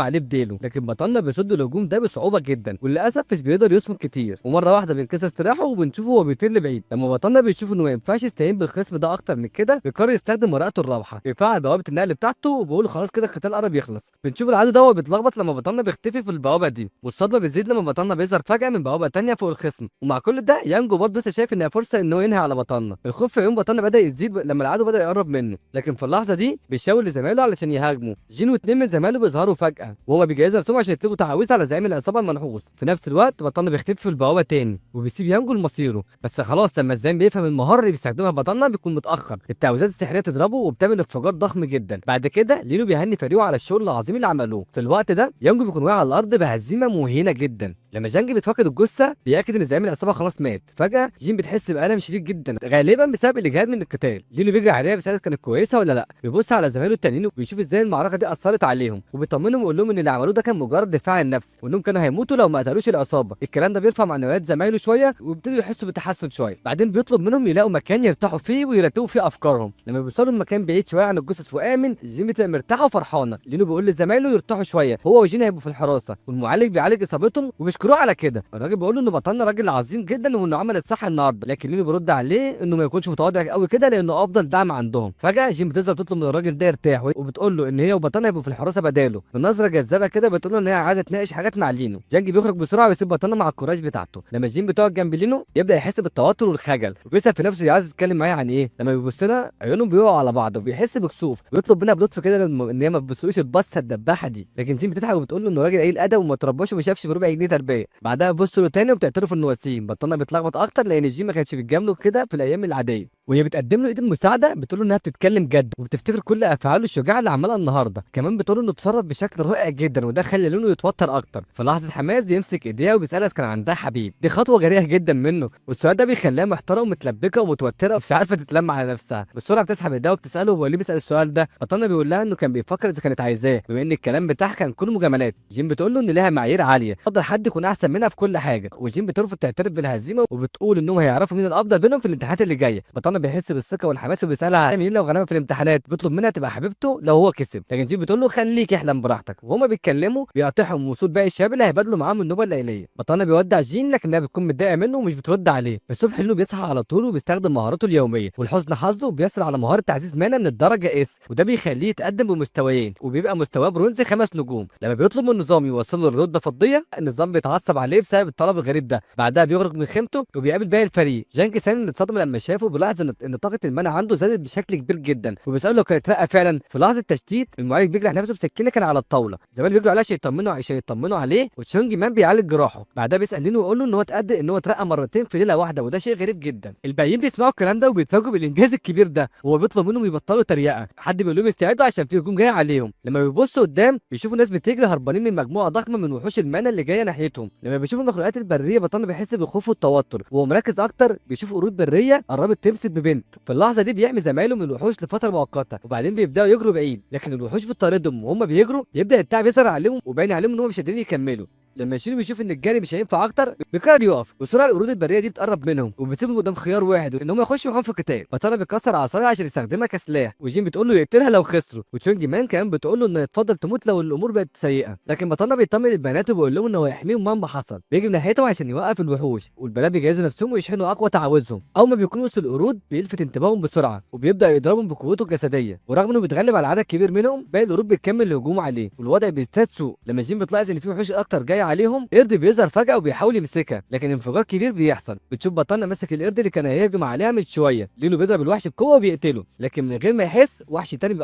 عليه بديله، لكن بطلنا بيصد الهجوم ده بصعوبه جدا، وللاسف مش بيقدر يصمد كتير، ومره واحده بينكسر سلاحه وبنشوفه وهو بيطير لبعيد. لما بطلنا بيشوف انه ما ينفعش يستهين بالخصم ده اكتر من كده، بيقرر يستخدم ورقته الرابحه، بيفعل بوابه النقل بتاعته وبيقول خلاص كده القتال قرب يخلص. بنشوف العدو ده وهو بيتلخبط لما بطلنا بيختفي في البوابه دي، والصدمه بتزيد لما بطلنا بيظهر فجاه من بوابه تانيه فوق الخصم. ومع كل ده يانجو برضه لسه شايف انها فرصه انه ينهي على بطلنا. الخوف في عيون بطلنا بدا يزيد لما العدو بدا يقرب منه، لكن في اللحظه دي بيشاور لزمايله علشان يهاجموا. جين واتنين من زمايله بيظهروا فجاه وهما بيجهزوا نفسهم عشان يطلقوا تعاويذ على زعيم العصابه المنحوس. في نفس الوقت بطلنا بيختفي في البوابه تاني وبيسيب يانجو لمصيره، بس خلاص لما الزعيم بيفهم المهاره اللي بيستخدمها بطلنا بيكون متاخر. التعويذات السحريه تضربه وبتعمل انفجار ضخم جدا. بعد كده لينو بيهني فريقه على الشغل العظيم اللي عملوه. في الوقت ده يانجو بيكون واقع على الارض بهزيمه مهينه جدا. لما جانجي بيتفقد الجثه بياكد ان زعيم العصابه خلاص مات. فجاه جين بتحس بالم شديد جدا غالبا بسبب الاجهاد من القتال. لينو بيجري عليها بيسالها كانت كويسه ولا لا، بيبص على زمايله التانيين وبيشوف ازاي المعركه دي اثرت عليهم، وبيطمنهم ويقول لهم ان اللي عملوه ده كان مجرد دفاع عن النفس، وانهم كانوا هيموتوا لو ما قتلوش العصابه. الكلام ده بيرفع معنويات زمايله شويه وبيبتدوا يحسوا بتحسن شويه. بعدين بيطلب منهم يلاقوا مكان يرتاحوا فيه ويرتبوا فيه افكارهم. لما بيوصلوا لمكان بعيد شويه عن الجثث وامن، جين بتبقى مرتاحه وفرحانه. لينو بيقول لزمايله يرتاحوا شويه، هو وجين هيبقوا في الحراسه، والمعالج بيعالج اصابتهم وبيشكروه على كده. الراجل بيقول له ان بطلنا راجل عظيم جدا وانه عمل الصح النهارده، لكن لينو بيرد عليه انه ما يكونش متواضع قوي كده لانه افضل دعم عندهم. فجاه جين بتظهر تطلب من الراجل ده يرتاح وبتقول له ان هي وبطلنا هيبقوا في الحراسه بداله. بنظره جذابه كده بتقول له ان هي عايزه تناقش حاجات مع لينو. جانجي بيخرج بسرعه ويسيب بطلنا مع الكوراج بتاعته. لما جين بتقعد جنب لينو يبدا يحس بالتوتر والخجل وبيسال في نفسه عايز يتكلم معايا عن ايه. لما بيبص لها عيونهم بيقعوا على بعض وبيحس بكسوف ويطلب منها بلطف كده ان هي ما تبصلوش البصه الدباحه دي، لكن جين بتضحك وبتقول له انه راجل قليل ادب وما ترباش وما شافش بربع جنيه تربيه. بعدها بتبص له تاني وبتعترف انه وسيم. بطلنا بيتلخبط اكتر لان جين ما كانتش بتجامله كده في الايام العاديه، وهي بتقدم له ايد المساعده بتقول له انها بتتكلم جد وبتفتكر كل افعاله الشجاعه اللي عملها النهارده. كمان بتقول له انه اتصرف بشكل رائع جدا وده خلى لونه يتوتر اكتر. في لحظه حماس بيمسك ايديها وبيسالها اذا كان عندها حبيب. دي خطوه جريئه جدا منه، والسؤال ده بيخليها محتاره ومتلبكه ومتوتره ومش عارفه تتلم على نفسها. بسرعه بتسحب ايديها وبتساله هو ليه بيسال السؤال ده. بطلنا بيقول لها انه كان بيفكر اذا كانت عايزاه بما ان الكلام بتاعها كان كله مجاملات. جين بتقول له ان لها معايير عاليه تفضل حد يكون احسن منها في كل حاجه، وجين بترفض تعترف بالهزيمه وبتقول انهم هيعرفوا مين الافضل بينهم في الامتحانات اللي جايه. بطلنا بيحس بالثقه والحماس وبيسالها هتعمل ايه لو غلبها في الامتحانات. بيطلب منها تبقى حبيبته لو هو كسب، لكن جين بتقول له خليك احلم براحتك. وهما بيتكلموا بيقاطعهم وصول باقي الشباب اللي هيبادلوا معاهم النوبه الليليه. بطلنا بيودع جين لكنها بتكون متضايقه منه ومش بترد عليه. الصبح لينو بيصحى على طول وبيستخدم مهاراته اليوميه، والحزن حظه بيصل على مهاره تعزيز مانا من الدرجه اس، وده بيخليه يتقدم بمستويين وبيبقى مستواه برونزي 5 نجوم. لما بيطلب من النظام يوصل له الرتبه فضيه النظام بيتعصب عليه بسبب الطلب الغريب ده. بعدها بيخرج من خيمته وبيقابل باقي الفريق. جانكي سان اللي اتصدم لما شافه بيلاحظ ان طاقه المانا عنده زادت بشكل كبير جدا وبيساله لو كان اترقى فعلا. في لحظه تشتيت المعالج بيجرح نفسه بسكينه كان على الطاوله، زمان بيجروا عليه عشان يطمنوا عليه، وتشونجي مان بيعالج جراحه. بعدها بيسال لينو ويقول له ان هو اتقدم ان هو اترقى مرتين في ليله واحده وده شيء غريب جدا. الباقيين بيسمعوا الكلام ده وبيتفاجئوا بالانجاز الكبير ده، وهو بيطلب منهم يبطلوا تريقه. حد بيقول لهم يستعدوا عشان في هجوم جاي عليهم. لما بيبصوا قدام بيشوفوا ناس بتجري هربانين من مجموعه ضخمه من وحوش المانا اللي جايه ناحيتهم. لما بيشوفوا المخلوقات البريه بطلنا بيحس بالخوف والتوتر، وهو مركز اكتر بيشوف قرود بريه قربت تمسك ببنت. في اللحظه دي بيحمي زمايله من الوحوش لفتره مؤقته وبعدين بيبداوا يجروا بعيد، لكن الوحوش بتطاردهم وهم بيجروا يبدا التعب يظهر عليهم وباين عليهم ان هم مش قادرين يكملوا. لما شينو بيشوف ان الجري مش هينفع اكتر بيقرر يقف. بسرعه القرود البريه دي بتقرب منهم وبتسيبهم قدام خيار واحد ان هم يخشوا معاهم في قتال. بطلنا بيكسر عصايه عشان يستخدمها كسلاح، وجين بتقول له يقتلها لو خسروا، وتشونجي مان كمان بتقول له انه يتفضل تموت لو الامور بقت سيئه. لكن بطلنا بيطمن البنات وبيقول لهم انه هيحميهم مهما حصل. بيجي من ناحيتهم عشان يوقف الوحوش، والبنات بيجهزوا نفسهم ويشحنوا اقوى تعاوذهم. اول ما بيكونوا وسط القرود بيلفت انتباههم بسرعه وبيبدا يضربهم بقوته الجسديه، ورغم انه بيتغلب على عدد كبير منهم باقي القرود بتكمل الهجوم عليه، والوضع بيزداد سوء. لما جين بتلاحظ ان في وحوش اكتر جايه عليهم قرد بيظهر فجأة وبيحاول يمسكها، لكن انفجار كبير بيحصل. بتشوف بطلنا ماسك القرد اللي كان هيهجم عليها من شويه. لينو بيضرب الوحش بقوه وبيقتله، لكن من غير ما يحس وحش تاني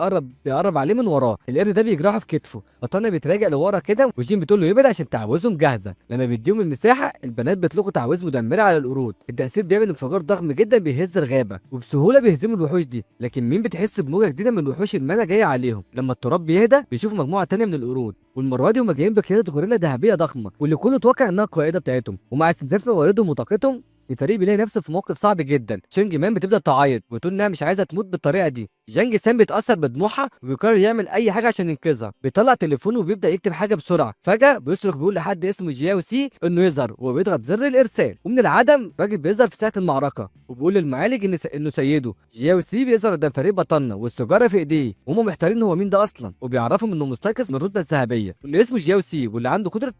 بيقرب عليه من وراه. القرد ده بيجرحه في كتفه. بطلنا بيتراجع لورا كده وجين بتقول له يبعد عشان تعويذهم جاهزه. لما بيديهم المساحه البنات بيطلقوا تعويذ مدمره على القرود. التاثير بيعمل انفجار ضخم جدا بيهز الغابه وبسهوله بيهزموا الوحوش دي، لكن مين بتحس بموجه جديده من وحوش المانا جايه عليهم. لما التراب بيهدى بيشوفوا مجموعه تانيه من القرود، والمره دي هم جايين بقياده غوريلا ذهبيه ضخمه واللي كله اتوقع انها القائده بتاعتهم. ومع استنزاف مواردهم وطاقتهم الفريق بيلاقي نفسه في موقف صعب جدا. تشينج مان بتبدا تعيط وتقول انها مش عايزه تموت بالطريقه دي. جانج سان بيتاثر بدموعها وبيقرر يعمل اي حاجه عشان ينقذها. بيطلع تليفونه وبيبدا يكتب حاجه بسرعه. فجاه بيصرخ بيقول لحد اسمه جياو سي انه يظهر وبيضغط زر الارسال. ومن العدم راجل بيظهر في ساعه المعركه وبيقول للمعالج انه سيده. جياو سي بيظهر قدام فريق بطلنا والسيجاره في ايديه وهم محتارين هو مين ده اصلا، وبيعرفهم انه مستيقظ من الرتبه الذهبيه وانه اسمه جياو سي واللي عنده قدره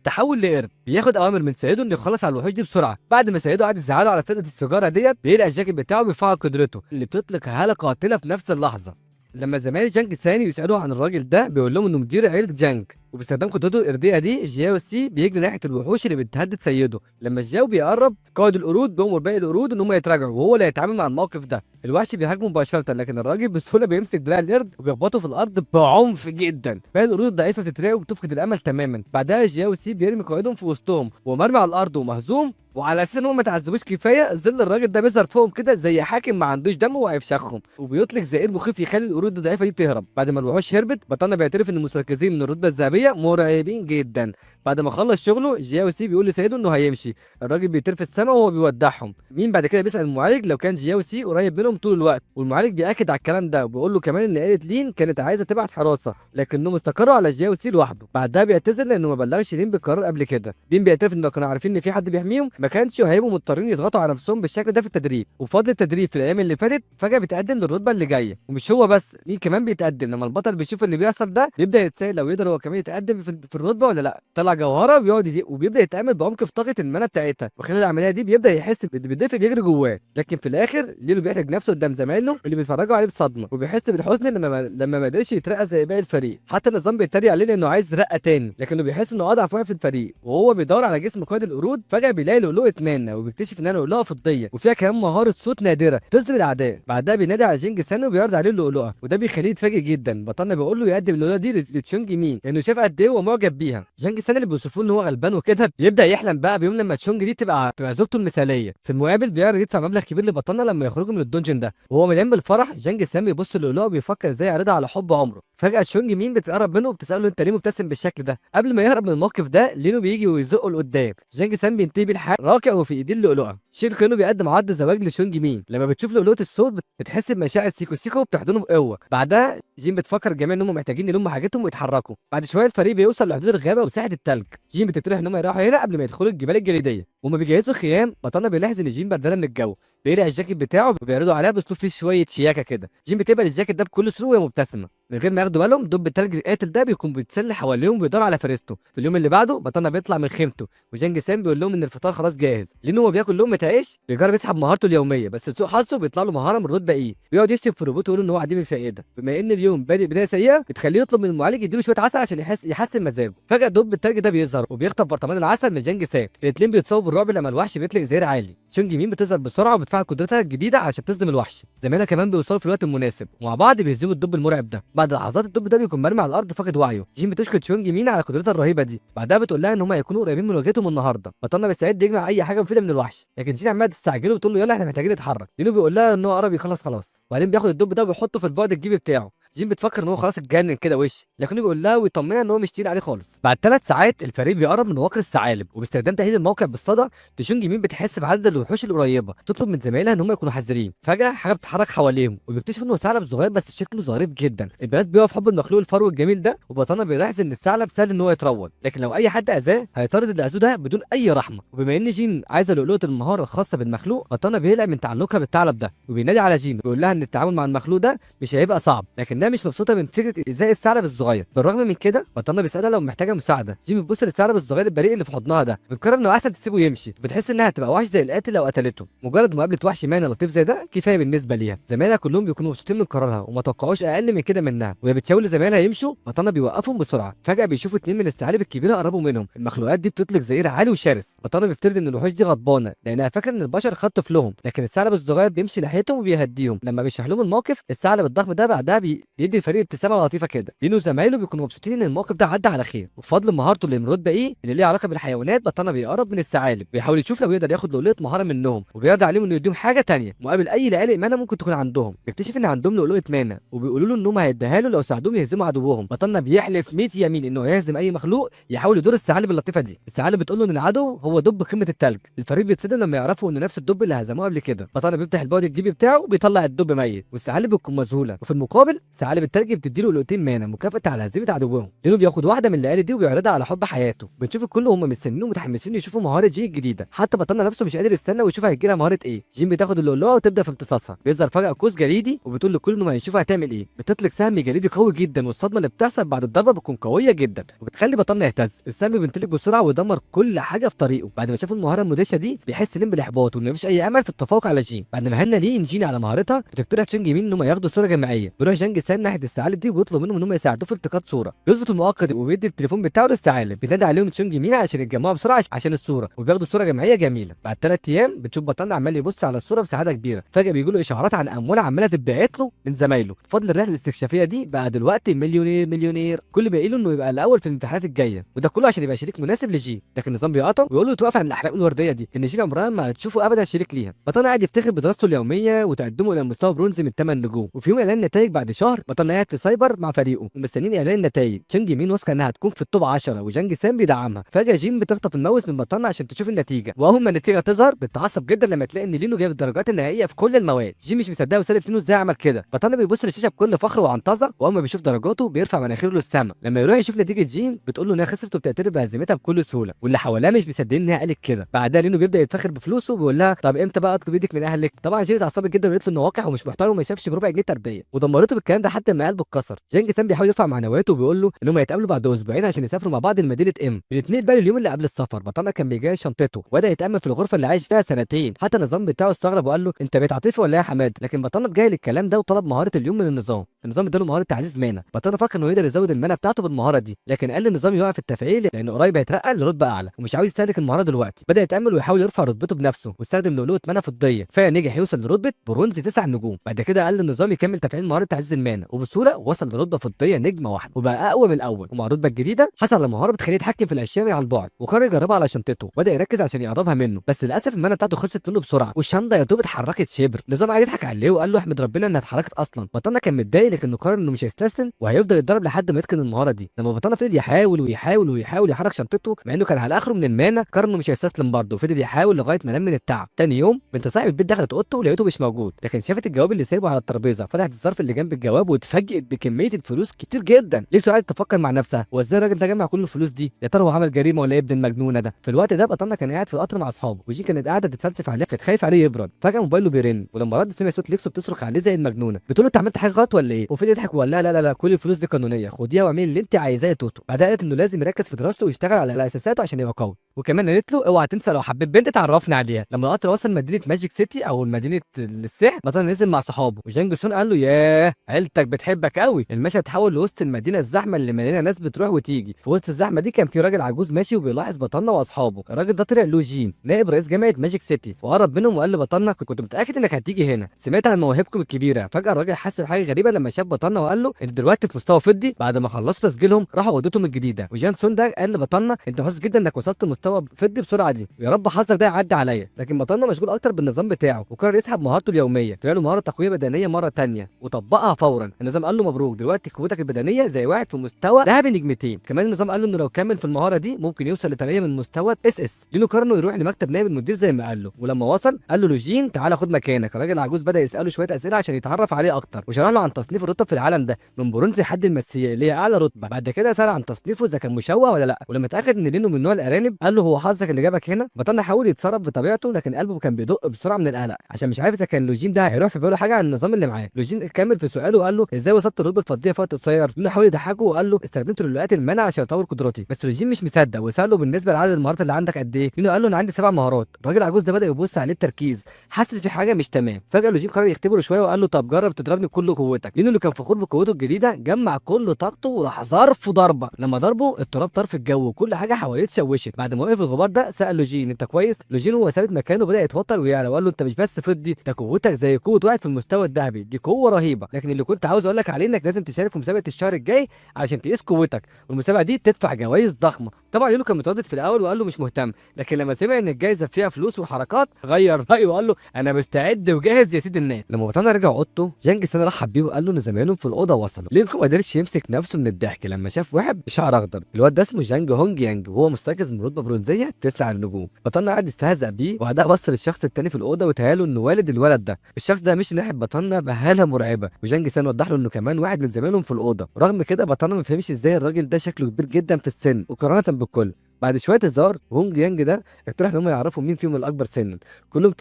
تحول لقرد. بياخد اوامر من سيده انه يخلص على الوحوش دي بسرعه. بعد ما سيده قعد يزعله على سرقه السيجاره ديت، بيقلع الجاكيت بتاعه وبيفعل قدرته اللي بتطلق هاله قاتله في نفس اللحظه. لما زمايل جانج ساني بيسالوه عن الراجل ده بيقول لهم انه مدير عيله جانج، وباستخدام قدرته الإردية دي جياو سي بيجري ناحية الوحوش اللي بتهدد سيده. لما جياو بيقرب قائد القرود بيأمر باقي القرود ان هم يتراجعوا وهو اللي هيتعامل مع الموقف ده. الوحش بيهاجمه مباشرة لكن الراجل بسهولة بيمسك دراع القرد وبيخبطه في الأرض بعنف جدا. باقي القرود الضعيفة بتترعب وبتفقد الأمل تماما. بعدها جياو سي بيرمي قائدهم في وسطهم ومرمي على الأرض ومهزوم، وعلى اساس ان هم ما تعذبوش كفايه ظل الراجل ده بيظهر فوقهم كده زي حاكم ما عندوش دم وهيفشخهم، وبيطلق زئير مخيف يخلي القرود الضعيفه دي تهرب. بعد ما الوحوش هربت بطلنا بيعترف ان المستيقظين من الرتبه الذهبيه مرعبين جدا. بعد ما خلص شغله جياو سي بيقول لسيده انه هيمشي. الراجل بيطير في السماء وهو بيودعهم. مين بعد كده بيسال المعالج لو كان جياو سي قريب منهم طول الوقت، والمعالج بياكد على الكلام ده وبيقول له كمان ان عيله لين كانت عايزه تبعت حراسه لكنهم استقروا على جياو سي لوحده. بعدها بيعتذر لانه ما بلغش لين بالقرار قبل كده. لين بيعترف ان لو كانوا عارفين ان في حد بيحميهم ما كانش هيبقوا مضطرين يضغطوا على نفسهم بالشكل ده في التدريب. وفضل التدريب في الايام اللي فاتت فجاه بيتقدم للرتبه اللي جايه. ومش هو بس، لين كمان بيتقدم. لما البطل بيشوف اللي بيحصل ده بيبدا يتساءل لو يقدر هو كمان يتقدم في الرتبه ولا لا. طلع جوهره وبيبدا يتعامل بعمق في طاقه المنى بتاعتها، وخلال العمليه دي بيبدا يحس بالدفء بيجري جواه. لكن في الاخر ليلو بيحرج نفسه قدام زمايله اللي بيتفرجوا عليه بصدمه، وبيحس بالحزن لما ما قدرش يترقى زي باقي الفريق. حتى النظام بيتريق عليه لانه عايز رقه تاني لكنه بيحس انه اضعف واحد في الفريق. وهو بيدور على جسم قائد القرود فجاه بيلاقي لؤلؤه مانة وبيكتشف انها لؤلؤه فضيه وفيها كمان مهاره صوت نادره تصدم الاعداء. بعدها بينادي على جينج سان وبيعرض عليه اللؤلؤه وده بيخليه يتفاجئ جدا. بطلنا بيقول له يقدم اللؤلؤه دي لتشونج مين لانه شاف قد ايه هو معجب بيها. جينج سان اللي بيوصفوه ان هو غلبان وكده بيبدا يحلم بقى بيوم لما تشونج دي تبقى زوجته المثاليه. في المقابل بيعرض يدفع مبلغ كبير لبطلنا لما يخرجوا من الدنجن ده وهو مليان بالفرح. جينج سان بيبص للؤلؤه وبيفكر ازاي يعرضها على حب عمره. فجاه تشونج مين بتقرب منه وبتساله انت ليه مبتسم بالشكل ده. قبل ما يهرب من الموقف ده لينو بيجي ويزقه لقدام. جينج سان بينتهي بالحال راكع وفي ايديه اللؤلؤه. شير كانه بيقدم عرض زواج لشونج مين. لما بتشوف لؤلؤه الصوت بتحس بمشاعر سيكو سيكو وبتحضنه بقوه. بعدها جين بتفكر الجميع ان هم محتاجين يلموا حاجتهم ويتحركوا. بعد شويه الفريق بيوصل لحدود الغابه وساحه التلج. جين بتقترح ان هم يروحوا هنا قبل ما يدخلوا الجبال الجليديه. وهم بيجهزوا خيام بطلنا بيلاحظ ان جين بردانه من الجو. بيقلع الجاكيت بتاعه وبيعرضوا عليها باسلوب فيه شويه شياكه كده. جين بتقبل الجاكيت ده بكل سرور وهي مبتسمه من غير ما ياخدوا بالهم. دب التلج القاتل ده بيكون بيتسلى حواليهم وبيدور على فريسته. في اليوم اللي بعده بطلنا بيطلع من خيمته وجانج سان بيقول لهم ان الفطار خلاص جاهز. لانه هو بياكل لقمه عيش بيجرب يسحب مهارته اليوميه بس لسوء حظه بيطلع له مهاره من رتبه ايه. بيقعد يشتم في روبوته ويقول ان هو عديم الفائده. بما ان اليوم بادئ بدايه سيئه بتخليه يطلب من المعالج يديله شويه عسل عشان يحسن مزاجه. فجاه دب التلج ده بيظهر وبيخطف برطمان العسل من جانج سان. الاثنين بيتصابوا بالرعب لما الوحش بيطلق زئير عالي. تشونج مين بتظهر بسرعه وبتفعل قدرتها الجديده عشان تصدم الوحش. زمايلها كمان بيوصلوا في الوقت المناسب ومع بعض بيهزموا الدب المرعب ده. بعد لحظات الدب ده بيكون مرمي على الارض فاقد وعيه. جين بتشكر تشونج مين على قدرتها الرهيبه دي. بعدها بتقول لها ان هم هيكونوا قريبين من واجهتهم النهارده. بطلنا بيستعد يجمع اي حاجه مفيده من الوحش لكن جين عماله تستعجله وبتقول له يلا احنا محتاجين نتحرك. لينو بيقول لها ان هو قرب يخلص خلاص. وبعدين بياخد الدب ده وبيحطه في البعد الجيبي بتاعه. جين بتفكر ان هو خلاص اتجنن كده لكنه بيقول لها ويطمنها ان هو مش تقيل عليه خالص. بعد 3 ساعات الفريق بيقرب من وكر الثعالب وباستخدام تحديد الموقع بالصدى. تشونج مين بتحس بعدد الوحوش القريبه تطلب من زمايلها ان هم يكونوا حذرين. فجاه حاجه بتتحرك حواليهم وبيكتشفوا انه ثعلب صغير بس شكله ظريف جدا. البنات بيقف حب المخلوق الفرو الجميل ده وبطلنا بيلاحظ ان الثعلب سهل ان هو يتروض لكن لو اي حد اذاه هيطارد اللي اذوه ده بدون اي رحمه. وبما ان جين عايزه لؤلؤه المهاره الخاصه بالمخلوق بطلنا بيقلق من تعلقها بالثعلب ده وبينادي على جين بيقول لها ان التعامل مع المخلوق ده مش هيبقى صعب لكنها مش مبسوطه من فكره ازاي الثعلب الصغير. بالرغم من كده بطلنا بيسالها لو محتاجه مساعده. جين بتبص للثعلب الصغير البريء اللي في حضنها ده بتقرر انه احسن تسيبه يمشي. بتحس انها هتبقى وحش زي القاتل لو قتلته. مجرد مقابله وحش مانع لطيف زي ده كفايه بالنسبه ليها. زمايلها كلهم بيكونوا مبسوطين من قرارها وما توقعوش اقل من كده منها. وهي بتشاور لزمايلها يمشوا بطلنا بيوقفهم بسرعه. فجاه بيشوفوا 2 من الثعالب الكبيره قربوا منهم. المخلوقات دي بتطلق زئير عالي وشرس. بطلنا بيفترض ان الوحوش دي غضبانه لانها فاكره ان البشر خطفوا لهم لكن الثعلب الصغير بيمشي ناحيتهم وبيهديهم. لما بيشرح لهم الموقف الثعلب الضخم ده بعدها بيدي الفريق ابتسامه لطيفه كده. لينو وزمايله بيكونوا مبسوطين ان الموقف ده عدى على خير، وبفضل مهارته اللي من رتبه ايه اللي ليها علاقه بالحيوانات بطلنا بيقرب من الثعالب، بيحاول يشوف لو يقدر ياخد لؤلؤه مهاره منهم، وبيرضى عليهم انه يديهم حاجه تانية مقابل اي لقالق مانا ممكن تكون عندهم. بيكتشف ان عندهم لؤلؤه مانا وبيقولوا له انهم هيديها له لو ساعدوهم يهزموا عدوهم. بطلنا بيحلف 100 يمين انه هيهزم اي مخلوق يحاول يدور الثعالب اللطيفه دي. الثعالب بتقول له ان العدو هو دب قمه التلج. الفريق بيتصدم لما يعرفوا انه نفس الدب اللي هزموه قبل كده. بطلنا بيفتح البعد الجيبي بتاعه وبيطلع الدب ميت، والثعالب بتكون مذهوله، وفي المقابل ثعالب التلج بتدي له لؤلؤتين مانا مكافاه على هزيمه عدوهم. لينو بياخد واحده من الليالي دي وبيعرضها على حب حياته. بنشوف الكل وهم مستنيين ومتحمسين يشوفوا مهاره جين الجديده، حتى بطلنا نفسه مش قادر يستنى ويشوف هيجي لها مهاره ايه. جين بتاخد اللؤلؤه وتبدا في امتصاصها. بيظهر فجاه قوس جليدي وبتقول لكل انه ما هيشوفها هتعمل ايه. بتطلق سهم جليدي قوي جدا، والصدمه اللي بتحصل بعد الضربه بتكون قويه جدا وبتخلي بطلنا يهتز. السهم بينطلق بسرعه ويدمر كل حاجه في طريقه. بعد ما شاف المهاره المدهشه دي بيحس لين بالاحباط وان مفيش اي امل في التفوق على جين. بعد ما هنا ليه جين على مهارتها بتقترح تشونج مين انهم ياخدوا صوره جماعيه. بيروح جانج سان ناحيه الثعالب دي وبيطلب منهم انهم يساعدوه في التقاط صوره. بيظبط المؤقت وبيدي التليفون بتاعه للثعالب، بينادي عليهم تشونج مين عشان يتجمعوا بسرعه عشان الصوره، وبياخدوا صوره جماعيه جميله. بعد 3 ايام بتشوف بطلنا عمال يبص على الصوره بسعاده كبيره. فجاه بيجي له اشعارات عن اموال عماله تتبعت له من زمايله. بفضل الرحله الاستكشافيه دي بقى دلوقتي مليونير. كل باقي له انه يبقى الاول في الامتحانات الجايه، وده كله عشان يبقى شريك مناسب لجين. لكن النظام بيقاطعه ويقول له توقف عن الاحلام الورديه دي، ان جين عمرها ما هتشوفه ابدا شريك ليها. بطلنا قاعد يفتخر بدراسته اليوميه وتقدمه الى مستوى برونزي من 8 نجوم. وفي يوم اعلان النتائج بعد شهر بطلنا قاعد في سايبر مع فريقه ومستنيين اعلان النتائج. تشونج مين واثقه انها هتكون في التوب 10 وجانج سام بيدعمها. فجاه جين بتخطف الماوس من بطلنا عشان تشوف النتيجه، واول ما النتيجه تظهر بتتعصب جدا لما تلاقي ان لينو جايب الدرجات النهائيه في كل المواد. جين مش مصدقه وسالت لينو ازاي عمل كده. بطلنا بيبص للشاشه بكل فخر وعنطزه، واول ما بيشوف درجاته بيرفع مناخيره للسما. لما يروح يشوف نتيجه جين بتقول له انها خسرت وبتعترف بهزيمتها بكل سهوله، واللي حواليها مش مصدقين انها قالت كده. بعدها لينو بيبدا يتفخر بفلوسه وبيقول لها طب امتى بقى اطلب ايدك من اهلك. طبعا جين اتعصبت جدا وقالت له انه واقع ومش محترم وما يشافش بربع جنيه تربيه، ودمرته بالكلام ده حتى لما قلبه اتكسر. جانج سام بيحاول يرفع معنوياته وبيقول له انهم هيتقابلوا بعد اسبوعين عشان يسافروا مع بعض لمدينه الاثنين بقى اليوم اللي قبل السفر. بطلنا كان بيجهز شنطته وبدا يتامل في الغرفه اللي عايش فيها سنتين. حتى النظام بتاعه استغرب وقال له انت بقيت عاطفي ولا ايه يا حماد. لكن بطلنا اتجاهل الكلام ده وطلب مهاره اليوم من النظام اداله مهاره تعزيز مانا. بطلنا فكر انه يقدر يزود المانا بتاعته بالمهاره دي، لكن قال النظام يوقف التفعيل لانه قريب هيترقى لرتبه اعلى ومش عاوز يستهلك المهاره دلوقتي. بدا يتامل ويحاول يرفع رتبته بنفسه واستخدم لؤلؤه مانا فضيه، فنجح يوصل لرتبه برونز 9 نجوم. بعد كده قال للنظام يكمل تفعيل مهاره تعزيز المانا، وبسهوله وصل لرتبه فضيه نجمه واحده وبقى اقوى من الاول. ومع الرتبه الجديده حصل على مهاره بتخليه يتحكم في الاشياء على البعد، وقرر يجربها على شنطته. بدا يركز عشان يقربها منه، بس للاسف المانا بتاعته خلصت منه بسرعه والشنطه يا دوب اتحركت شبر. النظام قعد يضحك عليه وقال له احمد ربنا انها اتحركت اصلا. بطلنا كان متضايق لكنه قرر انه مش هيستسلم وهيفضل يتدرب لحد ما يتقن المهاره دي. لما بطلنا فضل يحاول يحرك شنطته مع انه كان على اخره من المانا، قرر انه مش هيستسلم برضه وفضل يحاول لغايه ما نام من التعب. تاني يوم بنت صاحب البيت دخلت اوضته ولقيته مش موجود، لكن شافت الجواب اللي سايبه على الترابيزه. فتحت الظرف اللي جنب الجواب واتفاجئت بكميه الفلوس كتير جدا. ليكسو قعدت تفكر مع نفسها هو ازاي الراجل ده جمع كل الفلوس دي؟ يا ترى هو عمل جريمه ولا ايه ابن المجنونه ده؟ في الوقت ده بطلنا كان قاعد في القطر مع اصحابه، وجين كانت قاعده تتفلسف عليه، كانت خايفه عليه يبرد. فجاه موبايله بيرن، ولما رد سمع صوت ليكسو بتصرخ عليه زي المجنونه بتقول له انت عملت حاجه غلط ولا ايه؟ وفضل يضحك وقال لها لا كل الفلوس دي قانونيه، خديها واعملي اللي انت عايزاه يا توتو. بعدها قالت انه لازم يركز في دراسته ويشتغل على اساساته عشان يبقى قوي، وكمان قالت له اوعى تنسى لو حبيت بنت تعرفني عليها. لما القطر وصل مدينه ماجيك سيتي او مدينه السحر بطلنا نزل مع صحابه، وجانج سون قال له ياه عيلتك بتحبك قوي. المشهد اتحول لوسط المدينه الزحمه اللي مليانه ناس بتروح وتيجي. في وسط الزحمه دي كان في راجل عجوز ماشي وبيلاحظ بطلنا واصحابه. الراجل ده طلع له جين نائب رئيس جامعه ماجيك سيتي، وقرب منهم وقال لبطلنا كنت متاكد انك هتيجي هنا، سمعت عن مواهبكم الكبيره. فجاه الراجل حس بحاجه غريبه لما شاف بطلنا وقال له انت دلوقتي في مستوى فضي. بعد ما خلصوا تسجيلهم راحوا اوضتهم الجديده، وجان سون ده قال لبطلنا انت محظوظ جدا انك وصلت لمستوى فضي بسرعه دي، ويا رب حظك ده يعدي عليا. لكن بطلنا مشغول اكتر بالنظام بتاعه وقرر يسحب مهارته اليوميه. طلع له مهاره تقويه بدنيه مره ثانيه وطبقها فورا. النظام قال له مبروك دلوقتي قوتك البدنيه زي واحد في مستوى ذهبي نجمتين. كمان النظام قال له انه لو كمل في المهاره دي ممكن يوصل لترقيه من مستوى اس. لينو قرر انه يروح لمكتب نائب المدير زي ما قال له، ولما وصل قال له لوجين تعالى خد مكانك. الراجل العجوز بدا يساله شويه اسئله عشان يتعرف عليه اكتر، وشرح له عن تصنيف الرتب في العالم ده من برونز لحد المسيه اللي هي اعلى رتبه. بعد كده سال عن تصنيفه اذا كان مشوه ولا لا، ولما اتاكد ان لينو من نوع الارانب قال له هو حظك اللي جابك هنا. بطلنا حاول يتصرف بطبيعته لكن قلبه كان بيدق بسرعه من القلق عشان مش عارف اذا كان لوجين ده هيروح في باله حاجه عن النظام اللي معاه. لوجين كمل في سؤاله وقال له ازاي وصلت الرتبه الفضيه في وقت قصير. لينو حاول يضحكه وقال له استخدمت لؤلؤات المنع عشان اطور قدراتي. بس لوجين مش مصدق وساله بالنسبه لعدد المهارات اللي عندك قد ايه. لينو قال له انا عندي 7 مهارات. الراجل العجوز ده بدا يبص عليه بتركيز، حاسس في حاجه مش تمام. فجاه لوجين قرر يختبره شويه وقال له طب جرب تضربني بكل قوتك. لينو اللي كان فخور بقوته الجديده جمع كل طاقته وراح ضربه. لما ضربه التراب طار في الجو وكل حاجه حواليه اتشوشت. بعد لما وقف الغبار ده سال لوجين انت كويس؟ لوجين وهو ثابت مكانه بدا يتوتر ويعلى وقال له انت مش بس فضي، ده قوتك زي قوه واحد في المستوى الذهبي، دي قوه رهيبه، لكن اللي كنت عاوز اقول لك عليه انك لازم تشارك في مسابقه الشهر الجاي علشان تقيس قوتك، والمسابقه دي بتدفع جوائز ضخمه. طبعا يونو كان متردد في الاول وقال له مش مهتم، لكن لما سمع ان الجائزه فيها فلوس وحركات غير رايه وقال له انا مستعد وجاهز يا سيد الناس. لما بطلنا رجع اوضته جانج سان رحب بيه وقال له ان زمايلهم في الاوضه وصلوا. لينكو ما قدرش يمسك نفسه من الضحك لما شاف واحد بشعر اخضر، الواد ده اسمه جانج هونج يانج وهو مستيقظ من رتبه برونزيه تسعى على النجوم. بطلنا قعد يستهزأ بيه وبعدها بص للشخص التاني في الاوضه وتهيأله انه والد الولد ده. الشخص ده مش ناحيه بطلنا بهاله مرعبه، وجانج سان وضح له انه كمان واحد من زمايلهم في الاوضه. رغم كده بطلنا ما فهمش ازاي الراجل ده شكله كبير جدا في السن مقارنه بالكل. بعد شويه هزار هونج يانج ده اقترح ان هم يعرفوا مين فيهم الاكبر سنا.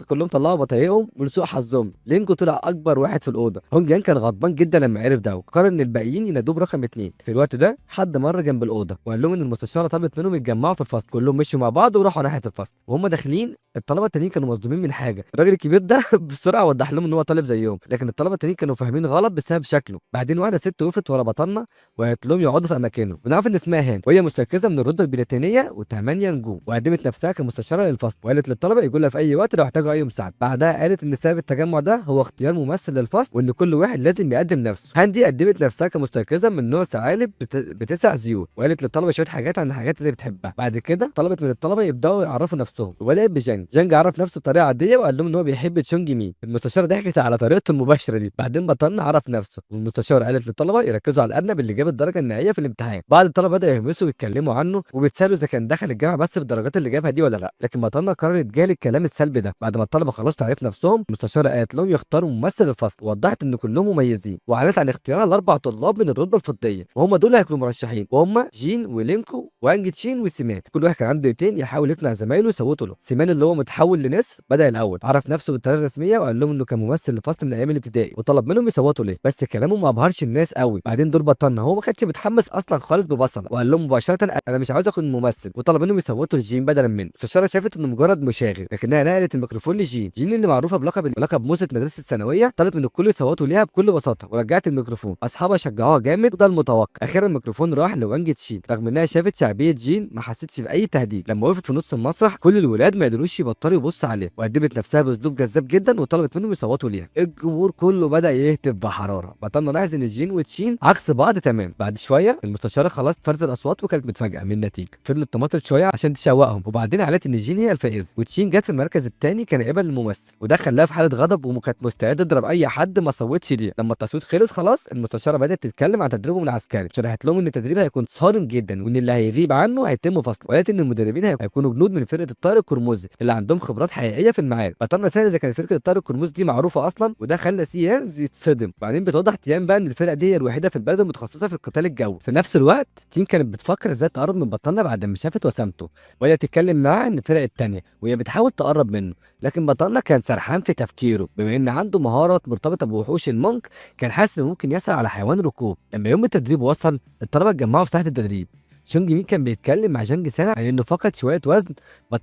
كلهم طلعوا بطايقهم ولسوء حظهم لينجو طلع اكبر واحد في الاوضه. هونج يانج كان غضبان جدا لما عرف ده وقرر ان الباقيين ينادوه برقم 2. في الوقت ده حد مر جنب الاوضه وقال لهم ان المستشاره طلبت منهم يتجمعوا في الفصل. كلهم مشوا مع بعض وراحوا ناحيه الفصل وهم داخلين الطلبه التانيين كانوا مصدومين من حاجه. الراجل الكبير ده بسرعه وضح لهم ان هو طالب زيهم، لكن الطلبه التانيين كانوا فاهمين غلط بسبب شكله. بعدين واحده ست وقفت ورا بطلنا وقالت لهم يقعدوا في اماكنهم. بنعرف ان اسمها هان وهي مستيقظه من الرتبه البلاتينيه و8 نجوم، وقدمت نفسها كمستشاره للفصل وقالت للطلبه يقول لها في اي وقت لو احتاجوا اي مساعده. بعدها قالت ان سبب التجمع ده هو اختيار ممثل للفصل وان كل واحد لازم يقدم نفسه. هان دي قدمت نفسها كمستيقظه من نوع ثعالب بتسع زيوت وقالت للطلبه شويه حاجات عن الحاجات اللي بتحبها. بعد كده طلبت من الطلبه يبداوا يعرفوا نفسهم وبدات بجانج. جانج عرف نفسه بطريقه عاديه وقال لهم ان هو بيحب تشونج مين. المستشاره ضحكت على طريقته المباشره دي. بعدين بطلنا عرف نفسه والمستشاره قالت للطلبه يركزوا على الارنب اللي جاب الدرجه النهائيه في الامتحان. بعد الطلبه بداوا يهمسوا ويتكلموا عنه وبيتسالوا اذا كان دخل الجامعه بس بالدرجات اللي جابها دي ولا لا، لكن بطلنا قرر يتجاهل الكلام السلبي ده. بعد ما الطلبه خلاص تعرف نفسهم المستشاره قالت لهم يختاروا ممثل الفصل ووضحت ان كلهم مميزين واعلنت عن اختيار الاربع طلاب من الرتبه الفضيه وهم دول هيكونوا مرشحين وهم جين ولينكو وانج تشين وسيمان. كل واحد كان عنده دقيقتين يحاول يقنع زمايله يصوتوا له. سيمان اللي هو متحول لنسر بدا الاول عرف نفسه بالطريقه الرسميه وقال لهم انه كان ممثل لفصل من ايام الابتدائي وطلب منهم يصوتوا ليه، بس كلامه ما ابهرش الناس قوي. بعدين دور بطلنا هو ما كانش متحمس اصلا خالص ببصله وقال لهم مباشره انا مش عاوز اكون ممثل وطلب منهم يصوتوا لجين بدلا منه. الشاره شافت انه مجرد مشاغب لكنها نقلت الميكروفون لجين. جين اللي معروفه بلقب موسى مدرسه الثانويه طلبت من الكل يصوتوا ليها بكل بساطه ورجعت الميكروفون. اصحابها شجعوها جامد وده المتوقع. اخيرا الميكروفون راح لوانج تشين رغم انها شافت شعبيه جين ما حسيتش باي تهديد. لما وقفت في نص المسرح كل الولاد ما قدروش يبطلوا يبصوا عليها وقدمت نفسها باسلوب جذاب جدا وطلبت منهم يصوتوا ليها. الجمهور كله بدا يهتف بحراره. بطلنا لاحظ ان جين وتشين عكس بعض تمام. بعد شويه المستشاره خلاص فرز الاصوات وكانت متفاجئه من النتيجه. فضلت تماطل شويه عشان تشوقهم وبعدين قالت ان جين هي الفائزه وتشين جت في المركز الثاني كنائبه للممثل وده خلاها في حاله غضب وكانت مستعده تضرب اي حد ما صوتش ليها. لما التصويت خلص خلاص المستشاره بدات تتكلم عن تدريبهم العسكري. شرحت لهم ان التدريب هيكون صارم جدا وان اللي هيغيب عنه هيتم فصله وقالت ان المدربين هيكونوا جنود من فرقه الطائر القرمزي اللي عندهم خبرات حقيقيه في المعارك. بطلنا سهل اذا كانت فرقه الطائر القرمزي دي معروفه اصلا وده خلى سيان يتصدم. بعدين بتوضح تيان بقى ان الفرقه دي هي الوحيده في البلد المتخصصه في القتال الجوي. في نفس الوقت تين كانت بتفكر ازاي تقرب من بطلنا بعد ما شافت وسامته وهي تتكلم معاه عن الفرق التانيه وهي بتحاول تقرب منه، لكن بطلنا كان سرحان في تفكيره بما ان عنده مهارات مرتبطه بوحوش المونك. كان حاسس انه ممكن يسأل على حيوان ركوب. لما يوم التدريب وصل الطلبه اتجمعوا في ساحه التدريب. شونج مين كان بيتكلم مع جانج سانا عن انه فقد شويه وزن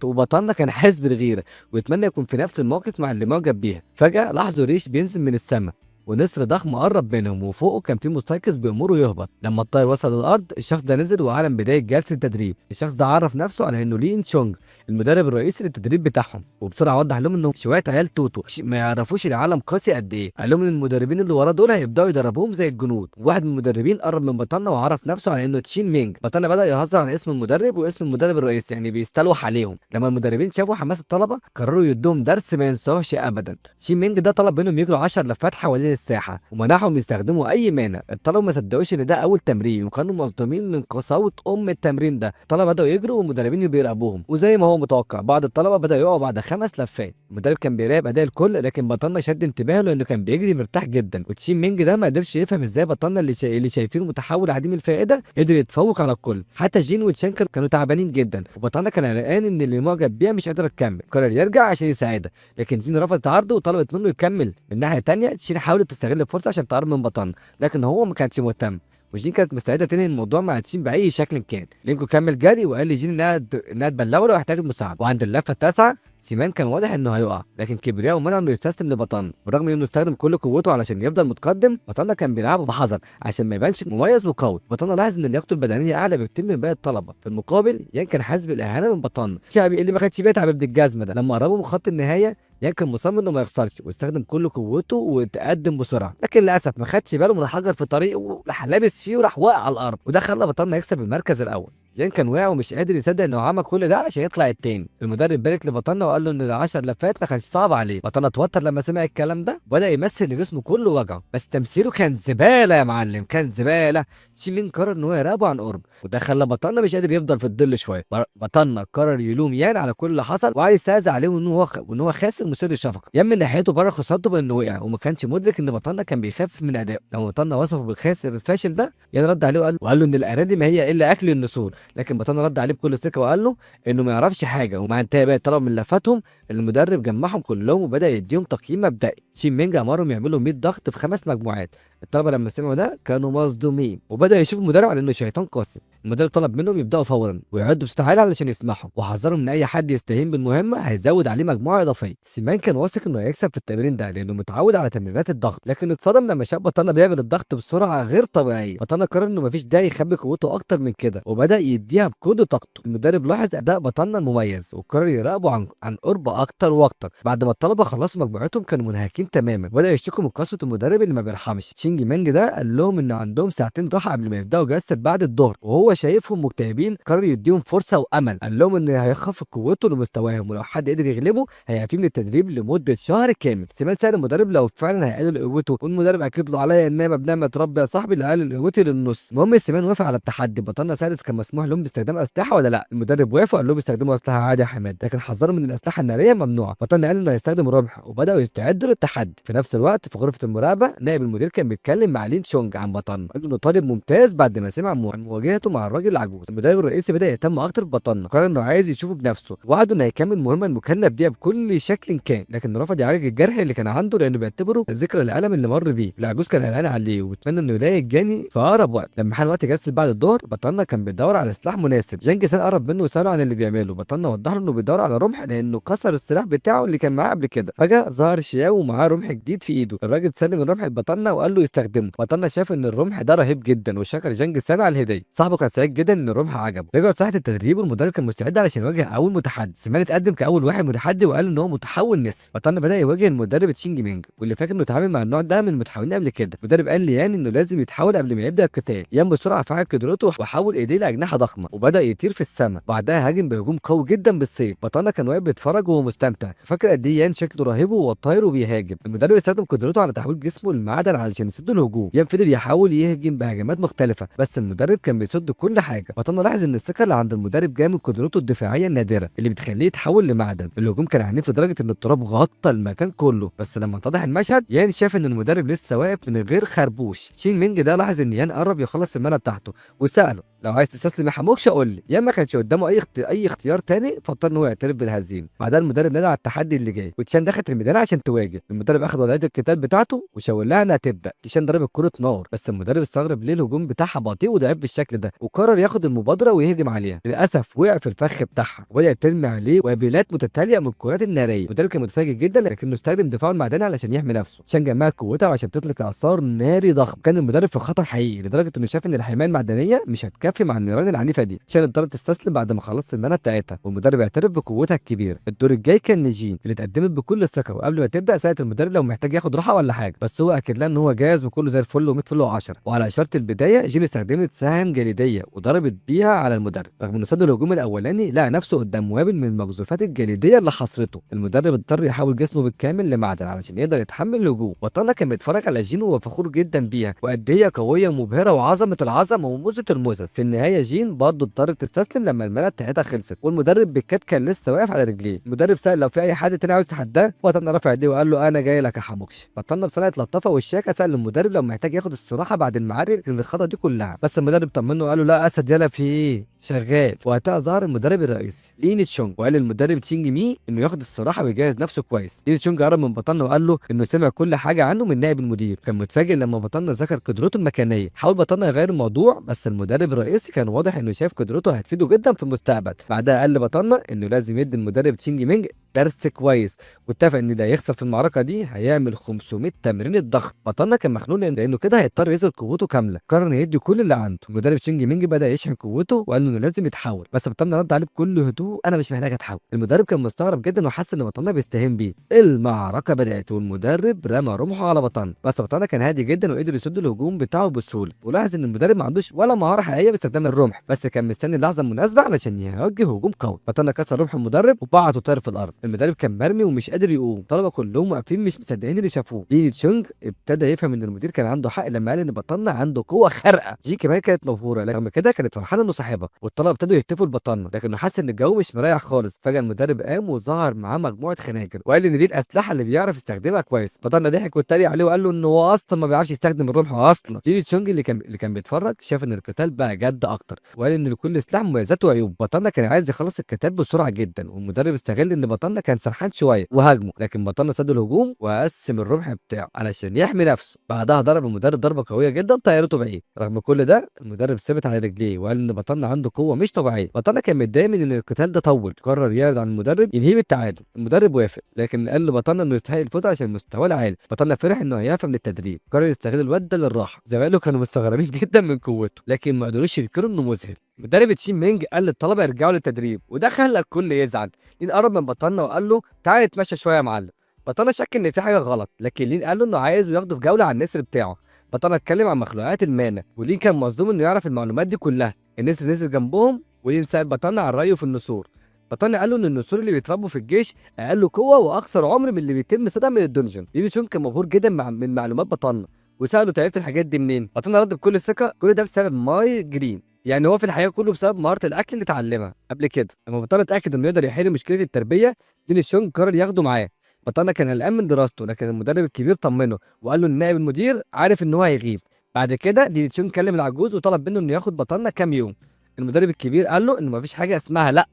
وبطلنا كان حاسس بالغيره ويتمنى يكون في نفس الموقف مع اللي معجب بيها. فجاه لاحظوا ريش بينزل من السماء ونسر ضخم قرب منهم وفوقه كان في مستيقظ بيأمره يهبط. لما الطائر وصل للارض الشخص ده نزل واعلن بدايه جلسه التدريب. الشخص ده عرف نفسه على انه لين تشونج المدرب الرئيسي للتدريب بتاعهم وبسرعه وضح لهم انه شويه عيال توتو ما يعرفوش العالم قاسي قد ايه. قال لهم ان المدربين اللي وراه دول هيبداوا يدربوهم زي الجنود. واحد من المدربين قرب من بطلنا وعرف نفسه على انه تشين مينج. بطلنا بدا يهزر عن اسم المدرب واسم المدرب الرئيسي يعني بيستلوح عليهم. لما المدربين شافوا حماس الطلبه قرروا يدوهم درس ما ينسوهش ابدا. تشين مينج ده طلب منهم يجروا 10 لفات حوالين الساحه ومنعهم يستخدموا اي مانع. الطلبه ما صدقوش ان ده اول تمرين وكانوا مصدومين من قساوه التمرين ده. الطلبه بداوا يجروا والمدربين بيراقبوهم وزي ما هو متوقع بعض الطلبه بدا يقعوا بعد 5 لفات. المدرب كان بيراقب اداء الكل لكن بطلنا شد انتباهه لانه كان بيجري مرتاح جدا. وتشين مينج ده ما قدرش يفهم ازاي بطلنا اللي شايفينه متحول عديم الفائده قدر يتفوق على الكل. حتى جين وتشانكر كانوا تعبانين جدا وبطلنا كان قلقان ان اللي معجب بيها مش قادره تكمل. قرر يرجع عشان يساعدها لكن جين رفضت عرضه وطلبت منه يكمل. من ناحيه ثانيه تشين حاولت تستغل الفرصه عشان تقرب من بطلنا لكن هو ما كانش مهتم وجين كانت مستعده تنهي الموضوع مع تشين باي شكل كان. لينكو كمل جري وقال لجين انها تبلغه لو احتاج مساعده. وعند اللفه التاسعه سيمان كان واضح انه هيقع، لكن كبرياء ومنع انه يستسلم لبطن، ورغم انه استخدم كل قوته علشان يفضل متقدم، بطن كان بيلعبه بحذر عشان ما يبانش مميز وقوي. بطن لاحظ ان لياقته البدنيه اعلى بكتير من باقي الطلبه. في المقابل يان كان حاسس بالاهانه من بطن شعبي اللي ما كانش بيتعب ابن الجزمه ده. لما قربوا من خط النهايه يان كان مصمم انه ما يخسرش واستخدم كل قوته وتقدم بسرعه، لكن للاسف ما خدش باله من الحجر في طريقه وراح لابس فيه وراح واقع على الارض، وده خلى بطن يكسب المركز الاول. يان كان واقع ومش قادر يصدق انه عمل كل ده علشان يطلع التاني. المدرب بارك لبطنه وقال له ان ال10 لفات ما كانش صعب عليه. بطنه اتوتر لما سمع الكلام ده وبدا يمثل ان جسمه كله وجعه، بس تمثيله كان زباله يا معلم، كان زباله. شيمين قرر ان هو يراقبه عن قرب، وده خلى بطنه مش قادر يفضل في الظل شويه. بطنه قرر يلوم يان على كل اللي حصل وعايز يستهزأ عليه وان هو خاسر مثير للشفقه. يان من ناحيته بره خسارته بانه وقع وما كانش مدرك ان بطنه كان بيخفف من ادائه. لما بطنه وصفه بالخاسر الفاشل ده يان رد عليه وقال له ان الارانب ما هي الا اكل النسور، لكن بطنه رد عليه بكل ثقه وقال له انه ما يعرفش حاجه. ومع انتهاء باقي الطلبه من لفاتهم المدرب جمعهم كلهم وبدا يديهم تقييم مبدئي. شين مينج امرهم يعملوا 100 ضغط في 5 مجموعات. الطلبه لما سمعوا ده كانوا مصدومين وبدا يشوفوا المدرب على انه شيطان قاسي. المدرب طلب منهم يبداوا فورا ويعدوا بصوت عالي علشان يسمعهم، وحذرهم ان اي حد يستهين بالمهمه هيزود عليه مجموعه اضافيه. سيمان كان واثق انه هيكسب في التمرين ده لانه متعود على تمرينات الضغط، لكن اتصدم لما شاف بطنه بيعمل الضغط بسرعه غير طبيعيه. بطنه قرر انه مفيش داعي يخبي قوته اكتر من كده وبدا يديها بكل طاقته. المدرب لاحظ اداء بطنه المميز وقرر يراقبه عن قرب اكتر واكتر. بعد ما الطلبه خلصوا مجموعتهم كانوا منهكين تماما، وبدا يشتكوا من قسوه المدرب اللي ما بيرحمش. شينج مانج ده قال لهم ان عندهم ساعتين راحه قبل ما يبداوا جلسه بعد الظهر، وهو شايفهم مكتئبين قرر يديهم فرصه وامل. قال لهم ان هيخفض قوته لمستواهم ولو حد قدر يغلبه هيعفيه من التدريب لمده شهر كامل. سيمان سال المدرب لو فعلا هيقلل قوته، والمدرب اكد له عليا ان انا بنعمه ربي يا صاحبي اللي قلل قوتي للنص. المهم سيمان وافق على التحدي. بطلنا سادس كان مسموح لهم باستخدام اسلحه ولا لا؟ المدرب وافق قال لهم يستخدموا اسلحه عادي يا حماد، لكن حذرهم من الاسلحه الناريه ممنوعه. بطلنا قال انه هيستخدم رمح وبداوا يستعدوا للتحدي. في نفس الوقت في غرفه المراقبه نائب المدير كان بيتكلم مع لين شونج عن بطلنا، قال له انه طالب ممتاز بعد ما سمع عن مواجهته مع الراجل العجوز. المدرب الرئيسي بدا يهتم اكتر ببطلنا، قرر انه عايز يشوفه بنفسه، وعده انه هيكمل المهمه المكلف بيها بكل شكل كان، لكن رفض يعالج الجرح اللي كان عنده لانه بيعتبره ذكرى الالم اللي مر بيه. العجوز كان قلقان عليه وبيتمنى انه يلاقي الجاني في اقرب وقت. لما حان وقت جلسه بعد الظهر بطلنا كان بيدور على سلاح مناسب. جانج سان قرب منه وساله عن اللي بيعمله. بطلنا وضح له انه بيدور على رمح لانه كسر السلاح بتاعه اللي كان معاه قبل كده. فجاه ظهر شياو ومعاه رمح جديد في ايده. الراجل سلم الرمح لبطلنا وقال له يستخدمه. بطلنا شاف ان الرمح ده رهيب جدا وشكر جانج سان على الهديه. صاحبه كان سعيد جدا ان الرمح عجبه. رجعوا ساحه التدريب والمدرب كان مستعد علشان يواجه اول متحدي. سيمان اتقدم كاول واحد متحدي وقال ان هو متحول نسر. بطلنا بدا يواجه المدرب تشينج مينج واللي فاكر انه اتعامل مع النوع ده من المتحولين قبل كده. المدرب قال ليان انه لازم يتحول قبل ما يبدا القتال. يان بسرعه فعل قدرته وحول ايديه لاجنحه ضخمه وبدا يطير في السماء. بعدها هاجم بهجوم قوي جدا بالسيف. بطلنا كان واقف بيتفرج وهو مستمتع، فاكر قد ايه يان شكله رهيب وهو طاير وبيهاجم. المدرب استخدم قدرته على تحويل جسمه للمعدن علشان يسد الهجوم. يان فضل يحاول يهجم بهجمات مختلفه بس المدرب كان بيصد كل حاجه. بطلنا لاحظ ان الثقه اللي عند المدرب جايه من قدرته الدفاعيه النادره اللي بتخليه يتحول لمعدن. الهجوم كان عنيف لدرجه ان التراب غطى المكان كله، بس لما اتضح المشهد يان شاف ان المدرب لسه واقف من غير خربوش. شين مينج ده لاحظ ان يان قرب يخلص المنه بتاعته وساله لو عايز تستسلم يا حموكش قول لي. يان ما كانش قدامه اي اختيار تاني فاضطر ان هو يعترف بالهزيمه. بعدها المدرب نادى على التحدي اللي جاي وتشان دخلت الميدان عشان تواجه. المدرب اخذ ولايه القتال بتاعته وشاور لها انها تبدا. تشان ضربت كره نار بس المدرب استغرب ليه الهجوم بتاعها بطيء وضعيف بالشكل ده وقرر ياخد المبادره ويهجم عليها. للاسف وقع في الفخ بتاعها وبدات ترمي عليه وابيلات متتاليه من الكرات الناريه. المدرب كان متفاجئ جدا لكنه استخدم دفاعه المعدني علشان يحمي نفسه. تشان جمعت قوتها عشان تطلق اعصار ناري ضخم. كان المدرب في خطر حقيقي لدرجه انه شاف ان الحمايه المعدنيه مش هتكفي مع النيران العنيفه دي. تشان اضطرت تستسلم بعد ما خلصت المنه بتاعتها والمدرب اعترف بقوتها الكبيره. الدور الجاي كان نيجين اللي اتقدمت بكل ثقه، وقبل ما تبدا سالت المدرب لو محتاج ياخد راحه ولا حاجه، بس هو اكد لها ان هو جاهز وكله زي الفل و100 فل و10. وعلى اشاره البدايه جين استخدمت سهم جليديه وضربت بيها على المدرب. رغم انه صد الهجوم الاولاني لقى نفسه قدام وابل من المقذوفات الجليديه اللي حصرته. المدرب اضطر يحول جسمه بالكامل لمعدن علشان يقدر يتحمل الهجوم. بطلنا كان بيتفرج على جين وهو فخور جدا بيها وقد ايه قويه ومبهره وعظمه العظمه وموزه الموزز. في النهايه جين برضه اضطرت تستسلم لما الماله بتاعتها خلصت، والمدرب بالكاد كان لسه واقف على رجليه. المدرب سأل لو في اي حد تاني عاوز يتحداه، بطلنا رفع ايديه وقال له انا جاي لك يا حموكش. بطلنا بصنعه لطافه والشياكه سأل المدرب لو محتاج ياخد الصراحه بعد المعارك اللي خاضها دي كلها، بس المدرب طمنه وقال له لا اسد يلا في ايه شغال. وقتها ظهر المدرب الرئيسي لين تشونج وقال للمدرب تشينج مي انه ياخد الصراحه ويجهز نفسه كويس. لين تشونج قرب من بطلنا وقال له انه سمع كل حاجه عنه من نائب المدير، كان متفاجئ لما بطلنا ذكر قدرته المكانيه. حاول بطلنا يغير الموضوع بس المدرب الرئيسي كان واضح انه شايف قدرته هتفيده جدا في المستقبل. بعدها قال لبطلنا انه لازم يدي المدرب تشينج مينج درس كويس، واتفق ان اللي هيخسر في المعركه دي هيعمل 500 تمرين الضغط. بطلنا كان مخنوق لانه كده هيضطر يظهر قوته كامله، قرر انه يدي كل اللي عنده. المدرب شينج مينج بدا يشحن قوته وقال له انه لازم يتحول، بس بطلنا رد عليه بكل هدوء انا مش محتاج اتحول. المدرب كان مستغرب جدا وحس ان بطلنا بيستهين بيه. المعركه بدات والمدرب رمى رمحه على بطلنا، بس بطلنا كان هادي جدا وقدر يسد الهجوم بتاعه بسهوله، ولاحظ ان المدرب ما عندوش ولا مهاره حقيقيه باستخدام الرمح، بس كان مستني اللحظه المناسبه علشان يوجه هجوم قوي. بطلنا كسر رمح المدرب وبعته طاير في الارض. المدرب كان مرمي ومش قادر يقوم، الطلبه كلهم واقفين مش مصدقين اللي شافوه. لين تشونج ابتدى يفهم ان المدير كان عنده حق لما قال ان بطلنا عنده قوه خارقه. جي كمان كانت مبهوره، رغم كده كانت فرحانه انه صاحبها، والطلبه ابتدوا يهتفوا لبطلنا، لكنه حس ان الجو مش مريح خالص. فجاه المدرب قام وظهر معاه مجموعه خناجر وقال ان دي الاسلحه اللي بيعرف يستخدمها كويس. بطلنا ضحك واتريق عليه وقال له ان هو اصلا ما بيعرفش يستخدم الرمح اصلا. لين تشونج اللي كان بيتفرج شاف ان القتال بقى جد اكتر، وقال ان لكل سلاح مميزات وعيوب. بطلنا كان عايز يخلص القتال بسرعه جدا، والمدرب استغل ان بطلنا كان سرحان شويه وهاجمه، لكن بطلنا سد الهجوم وقسم الرمح بتاعه علشان يحمي نفسه. بعدها ضرب المدرب ضربه قويه جدا طيرته بعيد. رغم كل ده المدرب ثبت على رجليه وقال ان بطلنا عنده قوه مش طبيعيه. بطلنا كان متضايق من ان القتال ده طول، قرر يعرض على المدرب ينهيه بالتعادل. المدرب وافق، لكن قال لبطلنا انه يستحق الفوز عشان مستواه العالي. بطلنا فرح انه هيعفى من التدريب، قرر يستغل الواد ده للراحه. زمايله كانوا مستغربين جدا من قوته، لكن ما قدروش ينكروا انه مذهل. مدرب تشين مينج قال للطلبه يرجعوا للتدريب، وده خلى الكل يزعل. لين قرب من بطلنا وقال له تعالى نتمشى شويه يا معلم. بطلنا شك ان في حاجه غلط، لكن لين قال له انه عايزه ياخده في جوله على النسر بتاعه. بطلنا اتكلم عن مخلوقات المانا، ولين كان مصدوم انه يعرف المعلومات دي كلها. النسر نزل جنبهم ولين سأل بطلنا عن رايه في النسور. بطلنا قال له ان النسور اللي بيتربوا في الجيش اقل قوه واكثر عمر من اللي بيتم صيدها من الدنجن. لين شون كان مبهور جدا من معلومات بطلنا، وساله تعرفت الحاجات دي منين. بطلنا رد بكل ثقه كل ده بسبب ماي جرين، يعني هو في الحقيقه كله بسبب مهاره الاكل اللي اتعلمها قبل كده. لما بطلنا اتاكد انه يقدر يحل مشكله التربيه، لين شونج قرر ياخده معاه. بطلنا كان قلقان من دراسته، لكن المدرب الكبير طمنه وقال له ان نائب المدير عارف ان هو هيغيب. بعد كده لين شونج كلم العجوز وطلب منه انه ياخد بطلنا كام يوم. المدرب الكبير قال له ان مفيش حاجه اسمها لا،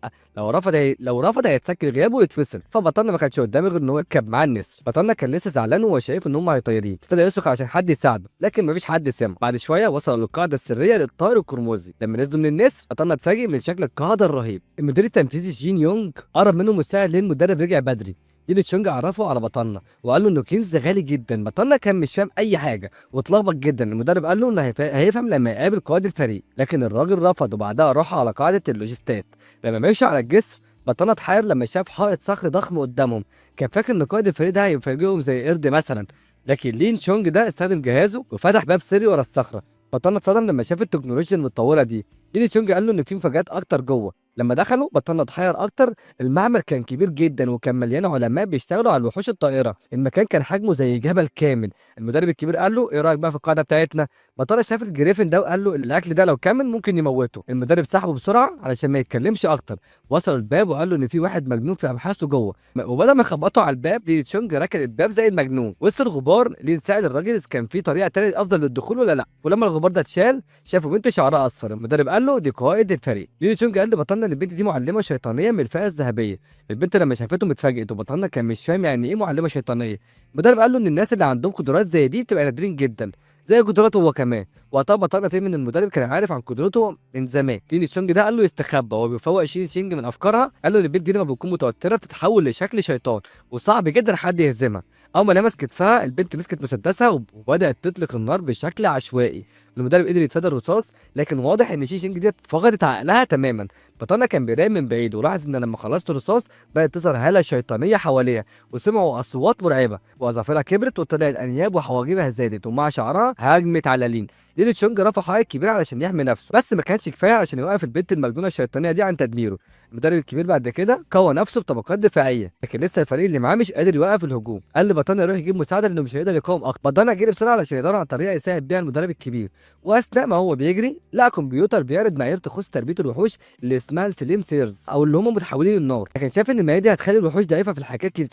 لو رفض هيتسجل غيابه ويتفصل. فبطلنا ما كانش قدامه غير ان هو يركب معاه النسر. بطلنا كان لسه زعلان وهو شايف ان هم هيطيرين، ابتدى يصرخ عشان حد يساعده، لكن مفيش حد سمع. بعد شويه وصلوا للقاعده السريه للطائر القرمزي. لما نزلوا من النسر بطلنا اتفاجئ من شكل القاعده الرهيب. المدير التنفيذي جين يونج قرب منه مساعد ليه المدرب رجع بدري. لين تشونج عرفه على بطلنا وقال له انه كنز غالي جدا. بطلنا كان مش فاهم اي حاجه واتلخبط جدا. المدرب قال له انه هيفهم لما يقابل قائد الفريق، لكن الراجل رفض، وبعدها راح على قاعده اللوجستات. لما مشوا على الجسر بطلنا اتحير لما شاف حائط صخري ضخم قدامهم، كان فاكر ان قائد الفريق ده هيفاجئهم زي قرد مثلا، لكن لين تشونج ده استخدم جهازه وفتح باب سري ورا الصخره. بطلنا اتصدم لما شاف التكنولوجيا المتطوره دي. لين تشونج قال له ان في مفاجآت اكتر جوه. لما دخلوا بطلنا اتحير اكتر. المعمل كان كبير جدا وكان مليان علماء بيشتغلوا على الوحوش الطائره، المكان كان حجمه زي جبل كامل. المدرب الكبير قال له ايه رايك بقى في القاعده بتاعتنا؟ بطلنا شاف الجريفن ده وقال له الاكل ده لو كمل ممكن يموته. المدرب سحبه بسرعه علشان ما يتكلمش اكتر. وصلوا الباب وقال له ان في واحد مجنون في ابحاثه جوه، وبدل ما يخبطوا على الباب لين تشونج ركن الباب زي المجنون. وسط الغبار لين سأل الراجل اذا كان في طريقه تانية افضل للدخول ولا لا، ولما الغبار ده اتشال شافوا بنت شعرها اصفر. المدرب قال له دي قائد الفريق. لين تشونج قال لبطلنا ان البنت دي معلمه شيطانيه من الفئه الذهبيه. البنت لما شافته اتفاجئت، وبطلنا كان مش فاهم يعني ايه معلمه شيطانيه. المدرب قال له ان الناس اللي عندهم قدرات زي دي بتبقى نادرين جدا زي قدراته هو كمان. وقتها بطلنا فهم ان المدرب كان عارف عن قدرته من زمان. لين تشونج ده قال له يستخبى وهو بيفوق شينج من افكارها. قال له ان البنت دي لما بتكون متوتره بتتحول لشكل شيطان وصعب جدا حد يهزمها. اول ما لمس كتفها البنت مسكت مسدسها وبدات تطلق النار بشكل عشوائي. المدرب قدر يتفادى الرصاص، لكن واضح ان شينج دي فقدت عقلها تماما. بطلنا كان بيراقب من بعيد ولاحظ ان لما خلصت الرصاص بدات تظهر هاله شيطانيه حواليها، وسمعوا اصوات مرعبه، واظافرها كبرت وطلعت انياب وحواجبها زادت، ومع شعرها هاجمت على لين. ليلي تشونج رفع حائط كبير علشان يحمي نفسه، بس ما كانش كفايه علشان يوقف البنت المجنونه الشيطانيه دي عن تدميره. المدرب الكبير بعد كده قوى نفسه بطبقات دفاعيه، لكن لسه الفريق اللي معاه مش قادر يوقف الهجوم. قال لبطانا يروح يجيب مساعده لانه مش هيقدر يقاوم اكتر. بطانا جري بسرعه علشان يدور على طريقه يساعد بيها المدرب الكبير، واثناء ما هو بيجري لقى كمبيوتر بيعرض معايير تخص تربيه الوحوش اللي اسمها الفليم سيرز، او اللي هم متحولين النار. لكن شاف ان المعايير دي هتخلي الوحوش ضعيفه في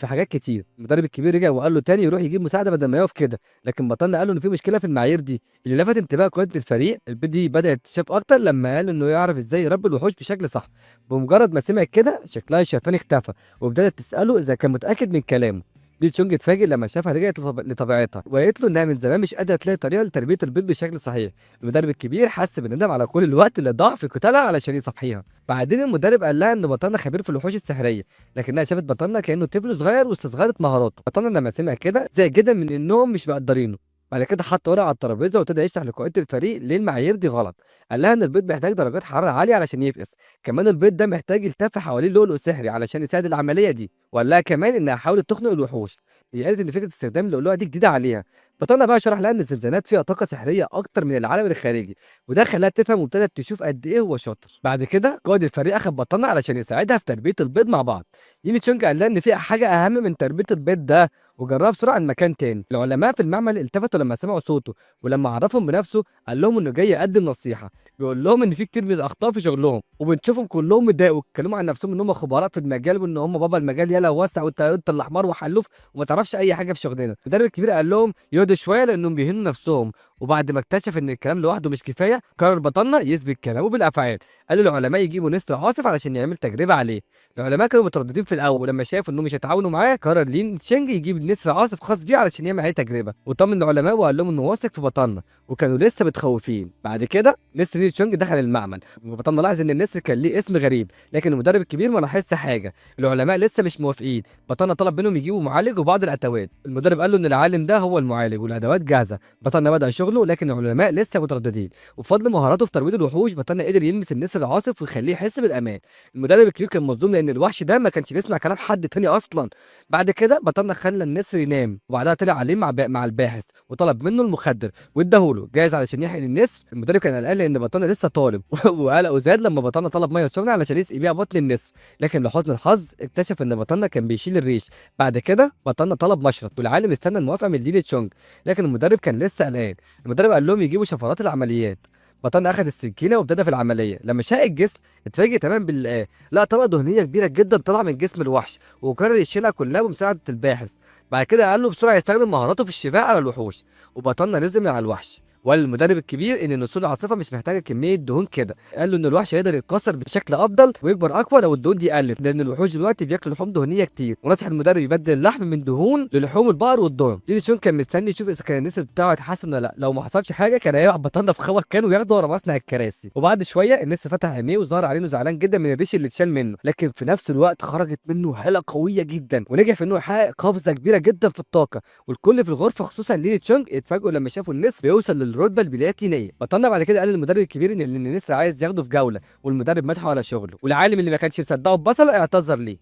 حاجات كتير. المدرب الكبير رجع وقال له تاني يروح يجيب مساعده بدل ما يقف كده، لكن بطلنا قال له ان في مشكله في المعايير دي. اللي لفت انتباه قائد الفريق البيت دي بدات تشاف اكتر لما قال انه يعرف ازاي يربي الوحوش بشكل صح. بمجرد ما سمع كده شكلها الشيطان اختفى، وابتدت تساله اذا كان متاكد من كلامه. لي تشونج اتفاجئ لما شافها رجعت لطبيعتها، وقالت له انها من زمان مش قادره تلاقي طريقه لتربيه البيض بشكل صحيح. المدرب الكبير حس بالندم على كل الوقت اللي ضاع في قتالها علشان يصحيها. بعدين المدرب قال لها ان بطلنا خبير في الوحوش السحريه، لكنها شافت بطلنا كانه طفل صغير واستصغرت مهاراته. بطلنا لما سمع كده زعل جدا من انهم مش مقدرينه. بعد كده حط ورقه على الترابيزه وابتدى يشرح لقائده الفريق ليه المعايير دي غلط. قال لها ان البيض محتاج درجات حراره عاليه علشان يفقس، كمان البيض ده محتاج يلتف حواليه لؤلؤ سحري علشان يساعد العمليه دي. وقال لها كمان انها حاولت تخنق الوحوش. هي قالت ان فكره استخدام اللؤلؤه دي جديده عليها. بطلنا بقى شرح لها ان الزنزانات فيها طاقه سحريه اكتر من العالم الخارجي، وده خلاها تفهم وابتدت تشوف قد ايه هو شاطر. بعد كده قائد الفريق اخد بطلنا علشان يساعدها في تربيه البيض مع بعض. ييني تشونج قال لها ان في حاجه اهم من تربيه البيض ده، وجرها بسرعه عن مكان تاني. العلماء في المعمل التفتوا لما سمعوا صوته، ولما عرفهم بنفسه قال لهم انه جاي يقدم نصيحه. بيقول لهم ان في كتير من الاخطاء في شغلهم، وبنشوفهم كلهم متضايقوا اتكلموا عن نفسهم ان هم خبراء في المجال، وان هم بابا المجال يلا وسع والطيارات الاحمر وحلوف وما تعرفش اي حاجه في شغلنا. المدرب الكبير قال لهم يهدوا شويه لانهم بيهنوا نفسهم. وبعد ما اكتشف ان الكلام لوحده مش كفايه قرر بطلنا يثبت كلامه بالافعال. قالوا للعلماء يجيبوا نسر عاصف علشان يعمل تجربه عليه. العلماء كانوا مترددين في الاول، ولما شافوا انهم مش هيتعاونوا معاه قرر لين تشينج يجيب نسر عاصف خاص بيه علشان يعمل عليه تجربه. وطمن العلماء وقال لهم انه واثق في بطلنا، وكانوا لسه متخوفين. بعد كده نسر لين تشونج دخل المعمل، وبطلنا لاحظ ان النسر كان ليه اسم غريب، لكن المدرب الكبير ما لاحظش حاجه. العلماء لسه مش موافقين. بطلنا طلب منهم يجيبوا معالج وبعض الادوات. المدرب قال له ان العالم ده هو المعالج والادوات جاهزه. بطلنا بدا شغله، لكن العلماء لسه مترددين. وبفضل مهاراته في ترويض الوحوش بطلنا قدر يلمس النسر العاصف ويخليه يحس بالامان. المدرب الكبير كان مصدوم لان الوحش ده ما كانش بيسمع كلام حد تاني اصلا. بعد كده بطلنا خلى النسر ينام، وبعدها طلع عليه مع الباحث وطلب منه المخدر واداهوله جاهز علشان يحقن النسر. المدرب كان قلقان لان بطلنا لسه طالب وقلقه زاد لما بطلنا طلب ميه سخنه علشان يسقي بيها بطن النسر، لكن لحسن الحظ اكتشف ان بطلنا كان بيشيل الريش. بعد كده بطلنا طلب مشرط، والعالم استنى الموافقه من ليلي تشونج، لكن المدرب كان لسه قلقان. المدرب قال لهم يجيبوا شفرات العمليات. بطلنا اخذ السكينه وابتدى في العمليه. لما شق الجسم اتفاجئ تمام باللقاء، لقى طبقه دهنيه كبيره جدا طالعه من جسم الوحش، وقرر يشيلها كلها بمساعده الباحث. بعد كده قال له بسرعه يستخدم مهاراته في الشفاء على الوحوش، وبطلنا نزل من على الوحش. وقال للمدرب الكبير ان النسور العاصفه مش محتاجه كميه دهون كده. قال له ان الوحش هيقدر يتكسر بشكل افضل ويكبر اقوى لو الدهون دي قلت، لان الوحوش دلوقتي بياكلوا لحوم دهنيه كتير. ونصح المدرب يبدل اللحم من دهون للحوم البقر والضان. لين شون كان مستني يشوف اذا كان النسر بتاعه هيتحسن ولا لا. لو ما حصلش حاجه كان هيبعت بطلنا في خبر كانوا ياخدوا ورا مصنع الكراسي. وبعد شويه النسر فتح عينيه وظهر عليه انه زعلان جدا من الريش اللي اتشال منه، لكن في نفس الوقت خرجت منه هاله قويه جدا، ونجح في انه يحقق قفزه كبيره جدا في الطاقه. والكل في الغرفه خصوصا لين تشونج اتفاجئوا لما شافوا النسر بيوصل للرتبه البلاتينيه. بطلنا بعد كده قال للمدرب الكبير ان النسر عايز ياخده في جوله، والمدرب مدحه على شغله، والعالم اللي ما كانش مصدقه ببصله اعتذر ليه.